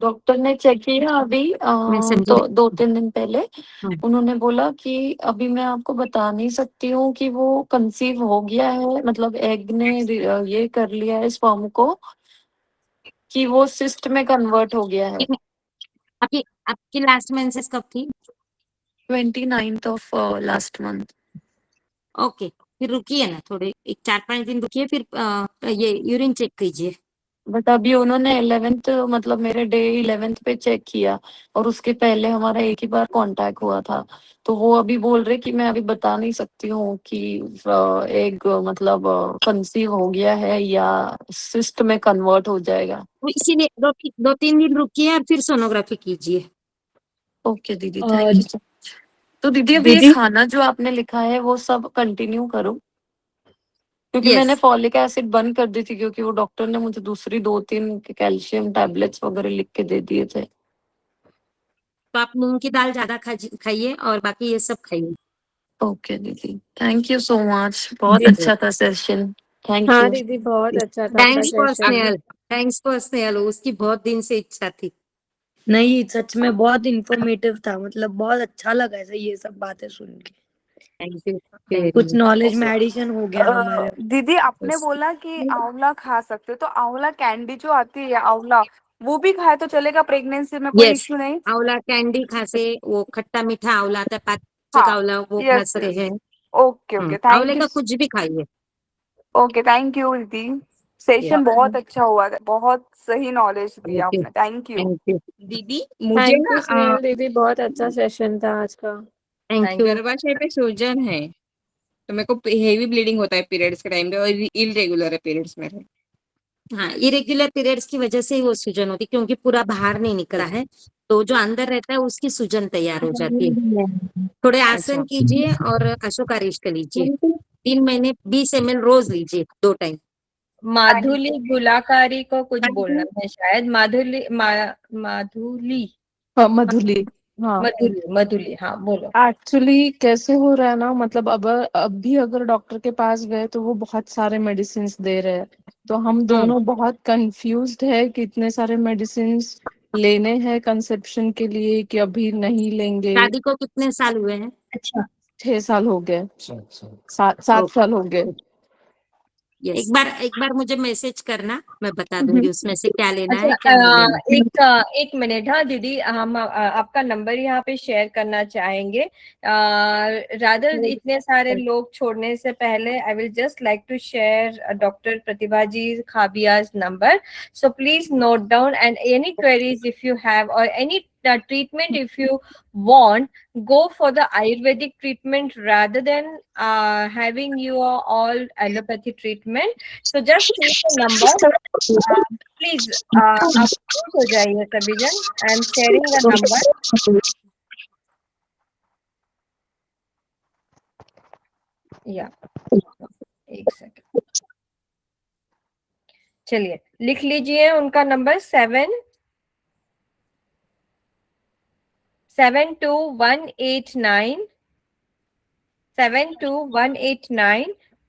डॉक्टर ने चेक किया अभी मैं समझी तो नहीं। 2-3 दिन पहले। हम्म। उन्होंने बोला कि अभी मैं आपको बता नहीं सकती हूँ कि वो कंसीव हो गया है, मतलब एग ने ये कर लिया है स्पर्म को, कि वो सिस्ट में कन्वर्ट हो गया है। आपकी आपकी लास्ट मेंसेस कब थी? 29th of last month. Okay, फिर रुकिए ना, थोड़े एक 4-5 दिन रुकिए, फिर ये यूरिन चेक कीजिए। बट अभी उन्होंने 11th मतलब मेरे डे 11th पे चेक किया, और उसके पहले हमारा एक ही बार कांटेक्ट हुआ था, तो वो अभी बोल रहे कि मैं अभी बता नहीं सकती हूँ कि एक मतलब कंसीव हो गया है या सिस्ट में कन्वर्ट हो जाएगा। तो इसीलिए 2-3 दिन रुकिए और फिर सोनोग्राफी कीजिए। ओके दीदी, थैंक यू। तो दीदी अभी ये दीदी खाना जो आपने लिखा है वो सब कंटिन्यू करो, क्योंकि यस। मैंने फॉलिक एसिड बंद कर दी थी, क्योंकि वो डॉक्टर ने मुझे दूसरी 2-3 कैल्शियम टैबलेट्स वगैरह लिख के दे दिए थे। तो आप मूंग की दाल ज्यादा खाइए और बाकी ये सब खाइए। ओके दीदी, थैंक यू सो मच, बहुत अच्छा था सेशन, थैंक हाँ यू। दीदी, बहुत अच्छा था आपका thanks for session. Snehal, thanks for Snehal, उसकी बहुत दिन से इच्छा थी। नहीं सच में बहुत इंफॉर्मेटिव था, मतलब बहुत अच्छा लगा ऐसे ये सब बातें सुन के। थैंक यू कुछ नॉलेज में एडिशन हो गया हमारे। दीदी आपने बोला कि आंवला खा सकते हो, तो आंवला कैंडी जो आती है आंवला, वो भी खाए तो चलेगा प्रेगनेंसी में, कोई यस, इश्यू नहीं? आंवला कैंडी खा से, वो खट्टा मीठा आंवला आता है, पाचक हाँ, आंवला, वो खा यस सकते यस, हैं। ओके ओके, आंवले थैंक यू। का कुछ भी खाइए। ओके, थैंक यू दीदी, सेशन बहुत अच्छा हुआ, बहुत सही नॉलेज दिया थैंक यू, आपने, थैंक यू। थैंक यू दीदी मुझे थैंक ना यू स्नेहल दीदी, बहुत अच्छा सेशन था आज का। Thank you. गर्भाशय पे सूजन है, तो मेरे को हेवी ब्लीडिंग होता है पीरियड्स के टाइम पे, और इरेगुलर है पीरियड्स मेरे। हाँ, इरेगुलर पीरियड्स की वजह से ही वो सूजन होती है, क्योंकि पूरा बाहर नहीं निकला है, तो जो अंदर रहता है उसकी सूजन तैयार हो जाती है। थोड़े अच्छा, आसन कीजिए और अशोकारिष्ट लीजिए, 3 महीने 20 ml रोज लीजिए 2 टाइम। माधुली गुलाकारी को कुछ बोलना है शायद, माधुली हाँ मधुली, हाँ मधुली मधुली, हाँ बोलो। एक्चुअली कैसे हो रहा है ना, मतलब अब भी अगर डॉक्टर के पास गए तो वो बहुत सारे मेडिसिन दे रहे हैं, तो हम दोनों बहुत कंफ्यूज्ड है कि इतने सारे मेडिसिन लेने हैं कंसेप्शन के लिए कि अभी नहीं लेंगे। शादी को कितने साल हुए हैं? अच्छा, 6 साल हो गए, 7 साल हो गए। एक बार मुझे मैसेज करना, मैं बता हम्म। दूंगी उसमें से क्या लेना अच्छा है क्या नहीं लेना। एक मिनट, हाँ दीदी, हम आपका नंबर यहाँ पे शेयर करना चाहेंगे। रादर इतने सारे लोग छोड़ने से पहले I will just like to share doctor Pratibha ji खाबियाज number, so please note down, and any queries if you have or any treatment if you want, go for the ayurvedic treatment rather than having your all allopathy treatment. So just take the number, please आप note हो जाइए सभी जन, I am sharing the number, या एक second, चलिए लिख लीजिए उनका नंबर, 72189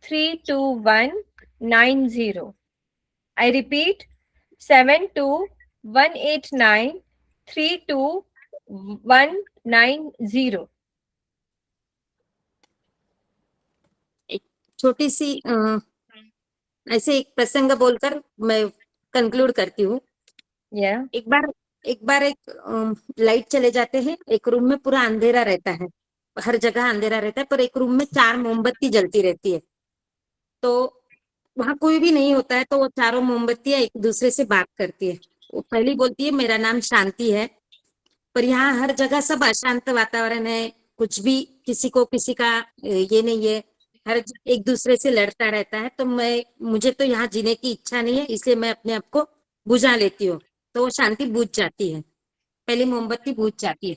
32190। I repeat, 72189 32190। एक छोटी सी ऐसे एक प्रसंग बोलकर मैं कंक्लूड करती हूँ। या एक लाइट चले जाते हैं, एक रूम में पूरा अंधेरा रहता है, हर जगह अंधेरा रहता है, पर एक रूम में 4 मोमबत्ती जलती रहती है। तो वहां कोई भी नहीं होता है, तो वो चारों मोमबत्तियां एक दूसरे से बात करती है। वो पहली बोलती है मेरा नाम शांति है, पर यहाँ हर जगह सब अशांत वातावरण है, कुछ भी किसी को किसी का ये नहीं है, एक दूसरे से लड़ता रहता है, तो मुझे तो यहाँ जीने की इच्छा नहीं है, इसलिए मैं अपने आप को बुझा लेती हूँ। तो वो शांति बुझ जाती है, पहली मोमबत्ती बुझ जाती है।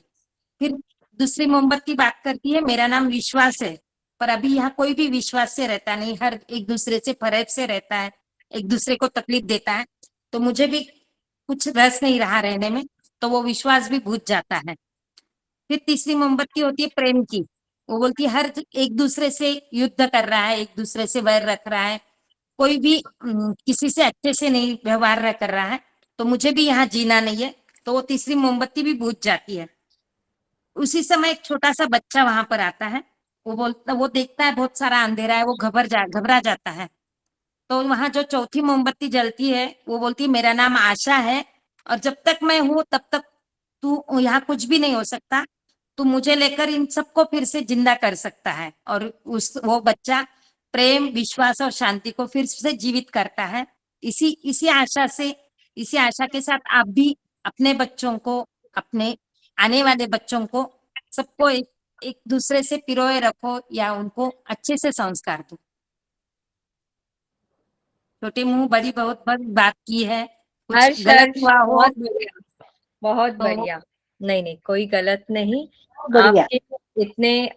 फिर दूसरी मोमबत्ती बात करती है मेरा नाम विश्वास है, पर अभी यहाँ कोई भी विश्वास से रहता नहीं, हर एक दूसरे से फरेब से रहता है, एक दूसरे को तकलीफ देता है, तो मुझे भी कुछ रस नहीं रहा रहने में, तो वो विश्वास भी बुझ जाता है। फिर तीसरी मोमबत्ती होती है प्रेम की, वो बोलती है हर एक दूसरे से युद्ध कर रहा है, एक दूसरे से वैर रख रहा है, कोई भी किसी से अच्छे से नहीं व्यवहार कर रहा है, तो मुझे भी यहाँ जीना नहीं है, तो वो तीसरी मोमबत्ती भी बुझ जाती है। उसी समय एक छोटा सा बच्चा वहां पर आता है, वो देखता है बहुत सारा अंधेरा है, वो घबरा जाता है। तो वहां जो चौथी मोमबत्ती जलती है, वो बोलती है मेरा नाम आशा है, और जब तक मैं हूं तब तक तू यहाँ कुछ भी नहीं हो सकता, तू मुझे लेकर इन सबको फिर से जिंदा कर सकता है। और वो बच्चा प्रेम विश्वास और शांति को फिर से जीवित करता है। इसी आशा के साथ आप भी अपने बच्चों को, अपने आने वाले बच्चों को, सबको एक दूसरे से पिरोए रखो, या उनको अच्छे से संस्कार दो। छोटे मुंह बड़ी बहुत बात की है, कुछ हर्ष गलत हर्ष, हुआ हो बहुत बढ़िया, बहुत तो बढ़िया। नहीं नहीं, कोई गलत नहीं। बढ़िया। आपके इतने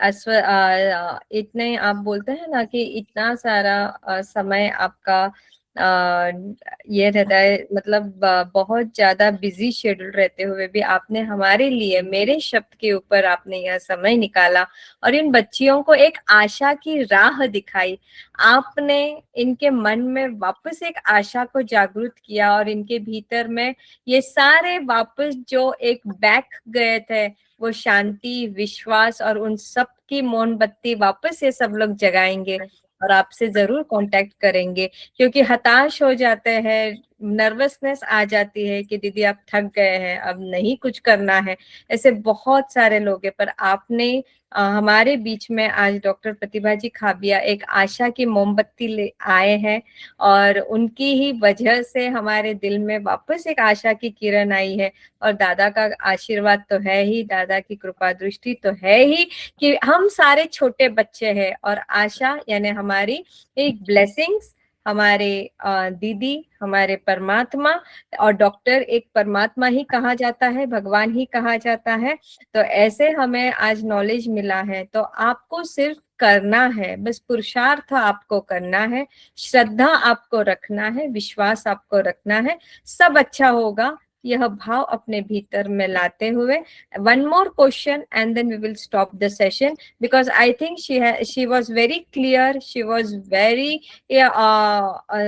इतने आप बोलते हैं ना कि इतना सारा समय आपका ये रहता है, मतलब बहुत ज्यादा बिजी शेड्यूल रहते हुए भी आपने हमारे लिए, मेरे शब्द के ऊपर आपने यह समय निकाला और इन बच्चियों को एक आशा की राह दिखाई। आपने इनके मन में वापस एक आशा को जागृत किया और इनके भीतर में ये सारे वापस जो एक बैक गए थे, वो शांति, विश्वास और उन सब की मोमबत्ती वापस ये सब लोग जगाएंगे और आपसे जरूर कांटेक्ट करेंगे। क्योंकि हताश हो जाते हैं, नर्वसनेस आ जाती है कि दीदी आप थक गए हैं, अब नहीं कुछ करना है, ऐसे बहुत सारे लोग हैं। पर आपने हमारे बीच में आज डॉक्टर प्रतिभा जी खाबिया एक आशा की मोमबत्ती ले आए हैं और उनकी ही वजह से हमारे दिल में वापस एक आशा की किरण आई है। और दादा का आशीर्वाद तो है ही, दादा की कृपा दृष्टि तो है ही कि हम सारे छोटे बच्चे हैं और आशा यानी हमारी एक ब्लेसिंग्स, हमारे दीदी, हमारे परमात्मा, और डॉक्टर एक परमात्मा ही कहा जाता है, भगवान ही कहा जाता है। तो ऐसे हमें आज नॉलेज मिला है, तो आपको सिर्फ करना है, बस पुरुषार्थ आपको करना है, श्रद्धा आपको रखना है, विश्वास आपको रखना है, सब अच्छा होगा। यह भाव अपने भीतर में लाते हुए, one more question and then we will stop the session, because I think she was very clear, she was very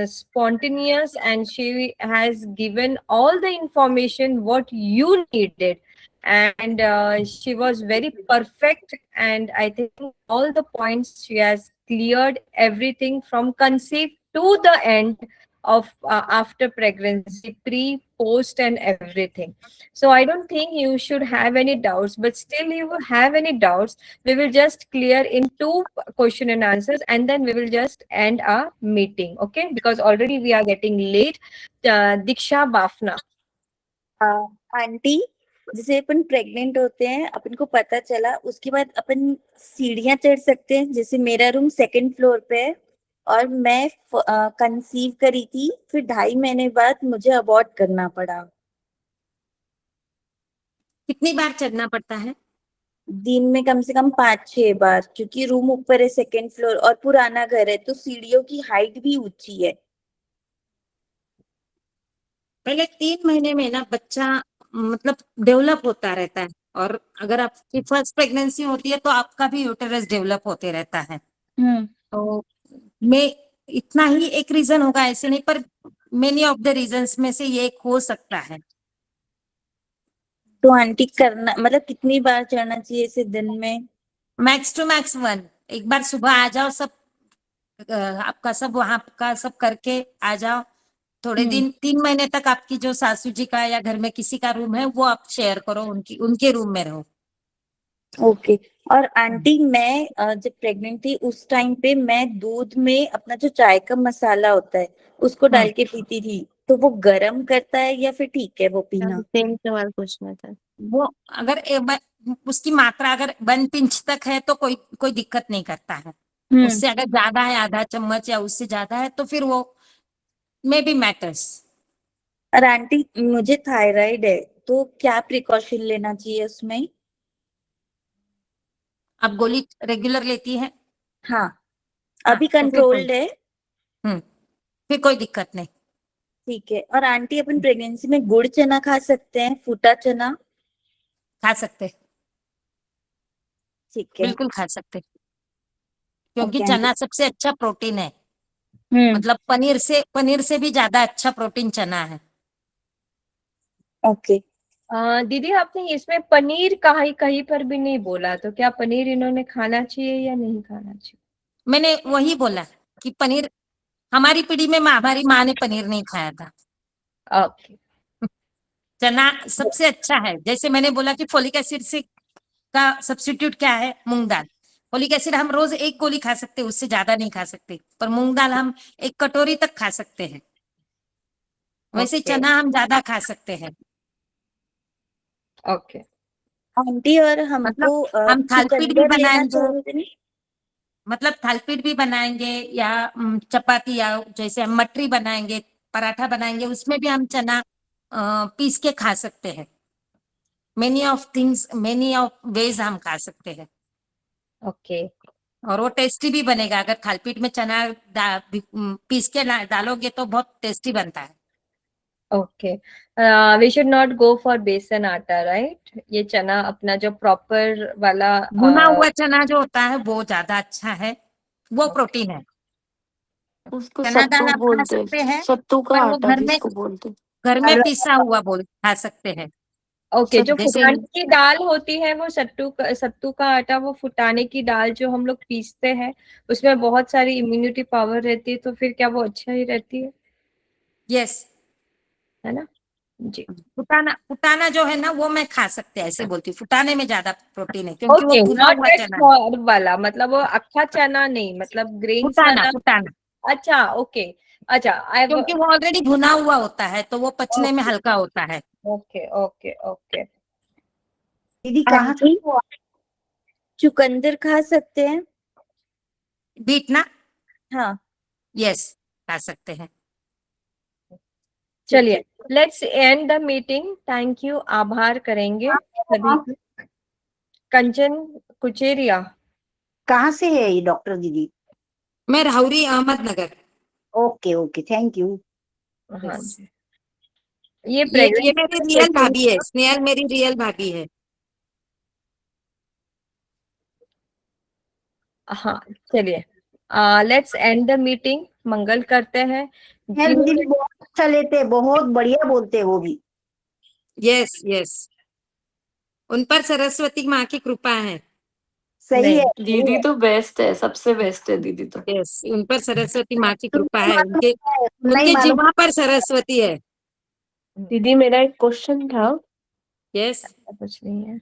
spontaneous, and she has given all the information what you needed, and she was very perfect, and I think all the points she has cleared everything from conceive to the end of after pregnancy, pre, post, and everything. So I don't think you should have any doubts, but still you will have any doubts, we will just clear in two question and answers, and then we will just end our meeting. Okay, because already we are getting late. Diksha Bafna. Aunty, जैसे अपन pregnant होते हैं, अपन को पता चला, उसके बाद अपन सीढ़ियां चढ़ सकते हैं। जैसे मेरा रूम सेकंड फ्लोर पे है और मैं कंसीव करी थी, फिर 2.5 महीने बाद मुझे अबॉर्ट करना पड़ा। कितनी बार चढ़ना पड़ता है? दिन में कम से कम 5-6 बार, क्योंकि रूम ऊपर है, सेकंड फ्लोर और पुराना घर है, तो सीढ़ियों की हाइट भी ऊंची है। पहले 3 महीने में ना बच्चा मतलब डेवलप होता रहता है, और अगर आपकी फर्स्ट प्रेगनेंसी होती है तो आपका भी यूटेरस डेवलप होते रहता है। तो मैं इतना ही एक रीजन होगा ऐसे नहीं, पर मेनी ऑफ द रीजंस में से ये एक हो सकता है। तो आंटी करना मतलब कितनी बार चढ़ना चाहिए इसे दिन में? Max to max 1। एक बार सुबह आ जाओ, सब आपका सब वहां का सब करके आ जाओ। थोड़े दिन 3 महीने तक आपकी जो सासू जी का या घर में किसी का रूम है वो आप शेयर करो, उनके रूम में रहो। ओके। और आंटी, मैं जब प्रेग्नेंट थी उस टाइम पे मैं दूध में अपना जो चाय का मसाला होता है उसको डाल के पीती थी, तो वो गर्म करता है या फिर ठीक है वो पीना? सेम सवाल पूछना था। वो अगर उसकी मात्रा अगर 1 पिंच तक है तो कोई दिक्कत नहीं करता है। उससे अगर ज्यादा है, आधा चम्मच या उससे ज्यादा है, तो फिर वो मे बी मैटर्स। और आंटी, मुझे थायराइड है, तो क्या प्रिकॉशन लेना चाहिए उसमें? आप गोली रेगुलर लेती है? हाँ, अभी तो फिर कंट्रोल्ड है। फिर कोई दिक्कत नहीं। ठीक है। और आंटी, अपन प्रेगनेंसी में गुड़ चना खा सकते हैं, फूटा चना? खा सकते, ठीक है। बिल्कुल खा सकते, क्योंकि ओके चना आंटी। सबसे अच्छा प्रोटीन है। मतलब पनीर से भी ज्यादा अच्छा प्रोटीन चना है। ओके। दीदी आपने इसमें पनीर कहीं कहीं पर भी नहीं बोला, तो क्या पनीर इन्होंने खाना चाहिए या नहीं खाना चाहिए? मैंने वही बोला कि पनीर, हमारी पीढ़ी में हमारी माँ ने पनीर नहीं खाया था। ओके। चना सबसे अच्छा है। जैसे मैंने बोला कि फोलिक एसिड से का सब्स्टिट्यूट क्या है? मूंग दाल। फोलिक एसिड हम रोज 1 गोली खा सकते हैं, उससे ज्यादा नहीं खा सकते, पर मूंग दाल हम 1 कटोरी तक खा सकते हैं। वैसे ओके। चना हम ज्यादा खा सकते हैं। ओके। आंटी, और मतलब हमको हम थालपीठ भी चुकंदर लेना बनाएंगे, चाहिए कि नहीं? मतलब थालपीठ भी बनाएंगे या चपाती, या जैसे हम मटरी बनाएंगे, पराठा बनाएंगे, उसमें भी हम चना पीस के खा सकते हैं। मेनी ऑफ वेज हम खा सकते हैं। ओके। और वो टेस्टी भी बनेगा। अगर थालपीठ में चना पीस के डालोगे तो बहुत टेस्टी बनता है। Okay, we should not go for besan atta, right? ये चना अपना जो प्रॉपर वाला भुना हुआ चना जो होता है वो ज्यादा अच्छा है, वो प्रोटीन है। उसको चना दाल सत्तू आप खा बोलते सकते हैं, हैं, सत्तू का पर वो आटा जिसको बोलते हैं। घर में पिसा हुआ खा सकते हैं। ओके, जो जैसे फुटाने की दाल होती है वो सत्तू का आटा, वो फुटाने की दाल जो हम लोग पीसते हैं, उसमें बहुत सारी इम्यूनिटी पावर रहती है, तो फिर क्या वो अच्छा ही रहती यस, है ना? जी। फुटाना जो है ना वो मैं खा सकते हैं, ऐसे बोलती हूँ। फुटाने में ज्यादा प्रोटीन है क्योंकि वो ओके, भुना नॉट हुआ दैट चना है। फ्लोर वाला, मतलब वो अक्खा चना नहीं, मतलब ग्रेन्स फुटाना वाला। फुटाना, अच्छा, ओके। अच्छा, आई क्योंकि वो ऑलरेडी भुना हुआ होता है तो वो पचने में ओके हल्का होता है। Okay okay okay. दीदी कहाँ से हो आप? चुकंदर खा सकते हैं? बीट ना, हाँ। यस, खा सकते हैं। चलिए, let's end the meeting. Thank you, आभार करेंगे सभी का। कंचन कुचेरिया। कहाँ से है ये डॉक्टर दीदी? मैं Rahuri, Ahmednagar. Okay okay, thank you. हाँ Yes. जी, ये ये मेरी रियल प्रेगनेंसी। भाभी है, स्नेहल मेरी रियल भाभी है। हाँ, चलिए, लेट्स एंड द मीटिंग। मंगल करते हैं। स्नेहल दीदी जीवन भी बहुत अच्छा लेते हैं, बहुत बढ़िया बोलते हैं वो भी। यस यस, उन पर सरस्वती माँ की कृपा है। सही है, नहीं, सही दीदी है। तो बेस्ट है, सबसे बेस्ट है दीदी तो। यस, उन पर सरस्वती माँ की कृपा सुनना ही है, मालूम उनके होता है, सुनना ही उनके मालूम। जीवा पर सरस्वती है। दीदी मेरा एक क्वेश्चन था। यस, कुछ नहीं है।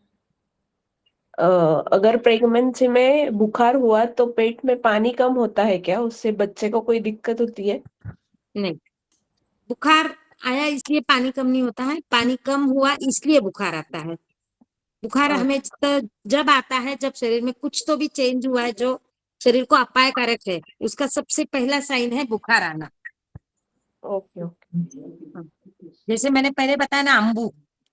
अ, अगर प्रेगनेंसी में बुखार हुआ तो पेट में पानी कम होता है क्या? उससे बच्चे को कोई दिक्कत होती है? नहीं, बुखार आया इसलिए पानी कम नहीं होता है, पानी कम हुआ इसलिए बुखार आता है। बुखार हमें जब आता है जब शरीर में कुछ तो भी चेंज हुआ है जो शरीर को अपायकारक है, उसका सबसे पहला साइन है बुखार आना। Okay okay. जैसे मैंने पहले बताया ना, अम्बू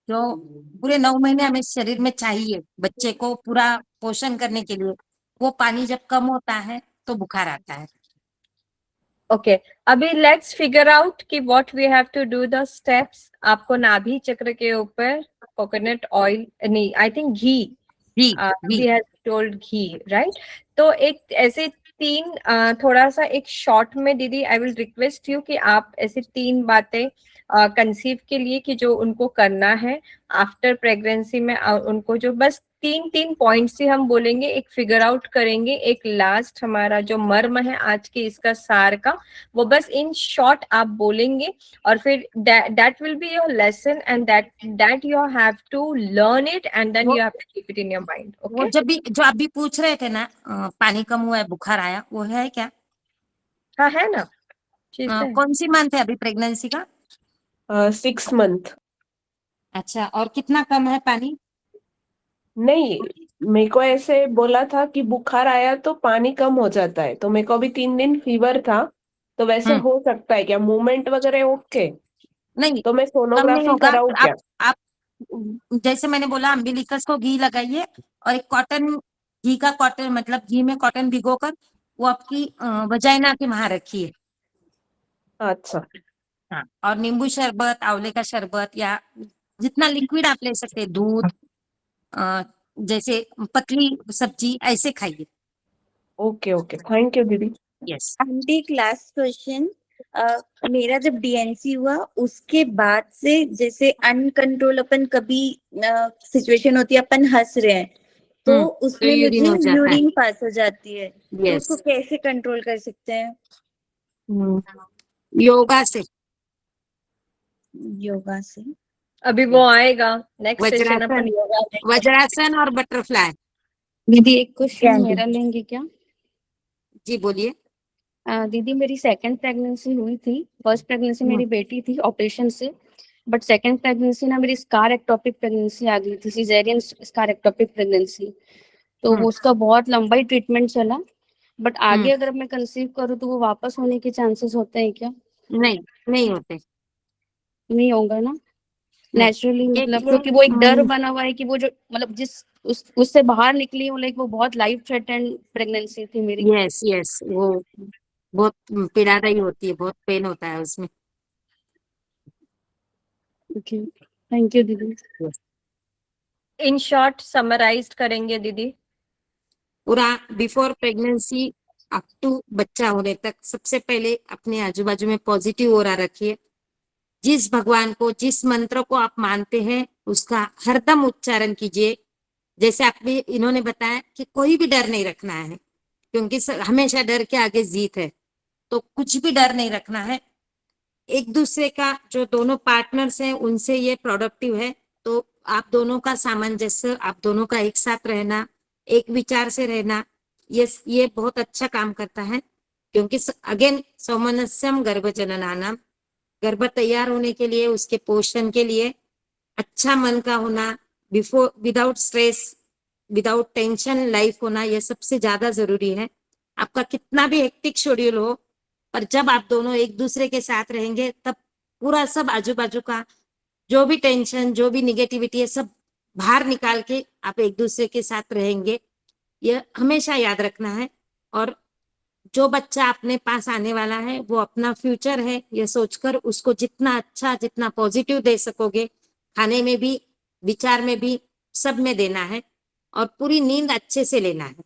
जो पूरे 9 महीने हमें शरीर में चाहिए बच्चे को पूरा पोषण करने के लिए, वो पानी जब कम होता है तो बुखार आता है। ओके, अभी लेट्स फिगर आउट कि what we have to do the steps. आपको नाभि चक्र के ऊपर कोकोनट ऑयल, नहीं, I think ghee, ghee we ghee have told ghee, right? तो एक ऐसे तीन, थोड़ा सा एक शॉर्ट में दीदी, आई विल रिक्वेस्ट यू कि आप ऐसे तीन बातें कंसीव के लिए कि जो उनको करना है आफ्टर प्रेगनेंसी में, उनको जो बस तीन तीन पॉइंट्स ही हम बोलेंगे, एक फिगर आउट करेंगे, एक लास्ट हमारा जो मर्म है आज के इसका सार का, वो बस इन शॉर्ट आप बोलेंगे, और फिर that will be your lesson and that you have to learn it and then वो you have to keep it in your mind. वो Okay? जब भी जो अभी पूछ रहे थे ना, पानी कम हुआ है बुखार आया, वो है क्या? हाँ, है ना, चीज तो है। कौन सी मंथ है अभी प्रेगनेंसी का? 6 मंथ। अच्छा, और कितना कम है पानी? नहीं, मेरे को ऐसे बोला था कि बुखार आया तो पानी कम हो जाता है, तो मेरे को अभी 3 दिन फीवर था, तो वैसे हम्म। हो सकता है क्या? मूवमेंट वगैरह ओके, नहीं, तो मैं कम नहीं सोनोग्राफी होगा। कराऊं क्या? आप जैसे मैंने बोला, अम्बिलिकस को घी लगाइए और एक कॉटन, घी का कॉटन मतलब घी में कॉटन भिगोकर वो आपकी वजाइना के वहां रखिए। अच्छा। हाँ, और नींबू शरबत, आंवले का शरबत, या जितना लिक्विड आप ले सकते हैं, दूध, अ, जैसे पतली सब्जी, ऐसे खाइए। ओके ओके, थैंक यू दीदी। यस। आंटी, एक लास्ट क्वेश्चन। मेरा जब डीएनसी हुआ उसके बाद से, जैसे अनकंट्रोल अपन कभी सिचुएशन होती है, अपन हंस रहे हैं तो उसमें यूरिन मुझे हो जाता है। यूरिन पास हो जाती है, तो यस, उसको कैसे कंट्रोल कर सकते हैं? योगा से। योगा से? अभी वो आएगा नेक्स्ट सेशन, वज्रासन, अपन योगा देंगे। वज्रासन और बटरफ्लाई। दीदी एक क्या क्वेश्चन आंटी? मेरा लेंगे क्या? जी बोलिए। दीदी मेरी सेकंड प्रेगनेंसी हुई थी। फर्स्ट प्रेगनेंसी मेरी बेटी थी ऑपरेशन से, बट सेकंड प्रेगनेंसी ना मेरी स्कार एक्टोपिक प्रेगनेंसी आ गई थी, सिजेरियन स्कार एक्टोपिक प्रेगनेंसी। तो वो उसका बहुत लंबा ही ट्रीटमेंट चला, बट आगे अगर मैं कंसीव करूँ तो वो वापस होने के चांसेस होते हैं क्या? नहीं, नहीं होते। नहीं होगा ना? नेचुरली, एक मतलब ये क्योंकि वो एक डर बना हुआ है कि वो जो मतलब जिस उससे बाहर निकली हूँ, लाइक वो बहुत लाइफ थ्रेटन प्रेगनेंसी थी मेरी। यस यस, वो बहुत पीड़ादायी होती है, बहुत पेन होता है उसमें। ओके, थैंक यू दीदी। इन शॉर्ट समराइज करेंगे दीदी। पूरा बिफोर प्रेगनेंसी अप टू बच्चा होने तक सबसे पहले अपने आजू बाजू में पॉजिटिव ऑरा रखिए। जिस भगवान को, जिस मंत्र को आप मानते हैं उसका हरदम उच्चारण कीजिए। जैसे आपने इन्होंने बताया कि कोई भी डर नहीं रखना है, क्योंकि हमेशा डर के आगे जीत है, तो कुछ भी डर नहीं रखना है। एक दूसरे का जो दोनों पार्टनर्स हैं उनसे ये प्रोडक्टिव है, तो आप दोनों का सामंजस्य, आप दोनों का एक साथ रहना, एक विचार से रहना, ये बहुत अच्छा काम करता है। क्योंकि अगेन सौमनस्यम गर्भजननानाम, गर्भ तैयार होने के लिए, उसके पोषण के लिए अच्छा मन का होना, before without stress, without tension life होना, यह सबसे ज्यादा जरूरी है। आपका कितना भी हेक्टिक शेड्यूल हो, पर जब आप दोनों एक दूसरे के साथ रहेंगे तब पूरा सब आजू बाजू का जो भी टेंशन, जो भी निगेटिविटी है, सब बाहर निकाल के आप एक दूसरे के साथ रहेंगे। यह हमेशा याद रखना है। और जो बच्चा अपने पास आने वाला है वो अपना फ्यूचर है, ये सोचकर उसको जितना अच्छा, जितना पॉजिटिव दे सकोगे, खाने में भी, विचार में भी, सब में देना है। और पूरी नींद अच्छे से लेना है।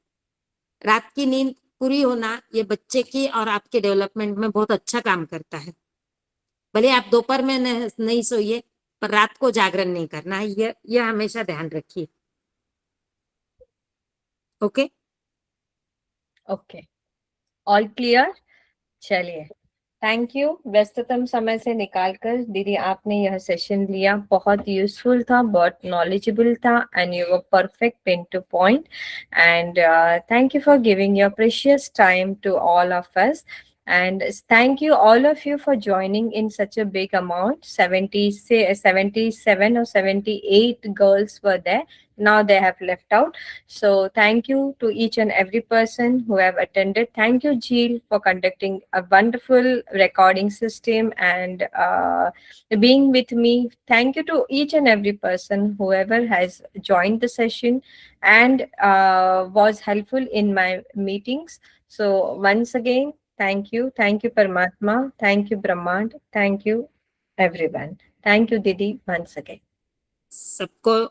रात की नींद पूरी होना ये बच्चे की और आपके डेवलपमेंट में बहुत अच्छा काम करता है। भले आप दोपहर में नहीं सोइए, पर रात को जागरण नहीं करना है, ये हमेशा ध्यान रखिए। Okay okay, all clear. चलिए, थैंक यू। व्यस्ततम समय से निकालकर दीदी आपने यह सेशन लिया, बहुत यूजफुल था, बहुत नॉलेजेबल था, and you were perfect pin to point. And thank you for giving your precious time to all of us. And thank you all of you for joining in such a big amount. 77 or 78 girls were there. Now they have left out. So thank you to each and every person who have attended. Thank you, Jill, for conducting a wonderful recording system and being with me. Thank you to each and every person, whoever has joined the session and was helpful in my meetings. So once again, thank you. Thank you, Paramatma. Thank you, Brahmand. Thank you, everyone. Thank you, Didi, once again. सबको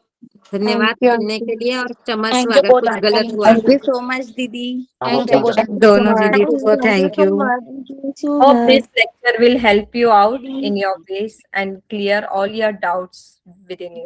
धन्यवाद Thank you, सुनने के लिए, और क्षमस्व thank you अगर बहुत कुछ आंटी। गलत हुआ। थैंक यू सो मच दीदी। थैंक यू बहुत दोनों दीदी को thank you. Hope this lecture will help you out in your ways and clear all your doubts within you.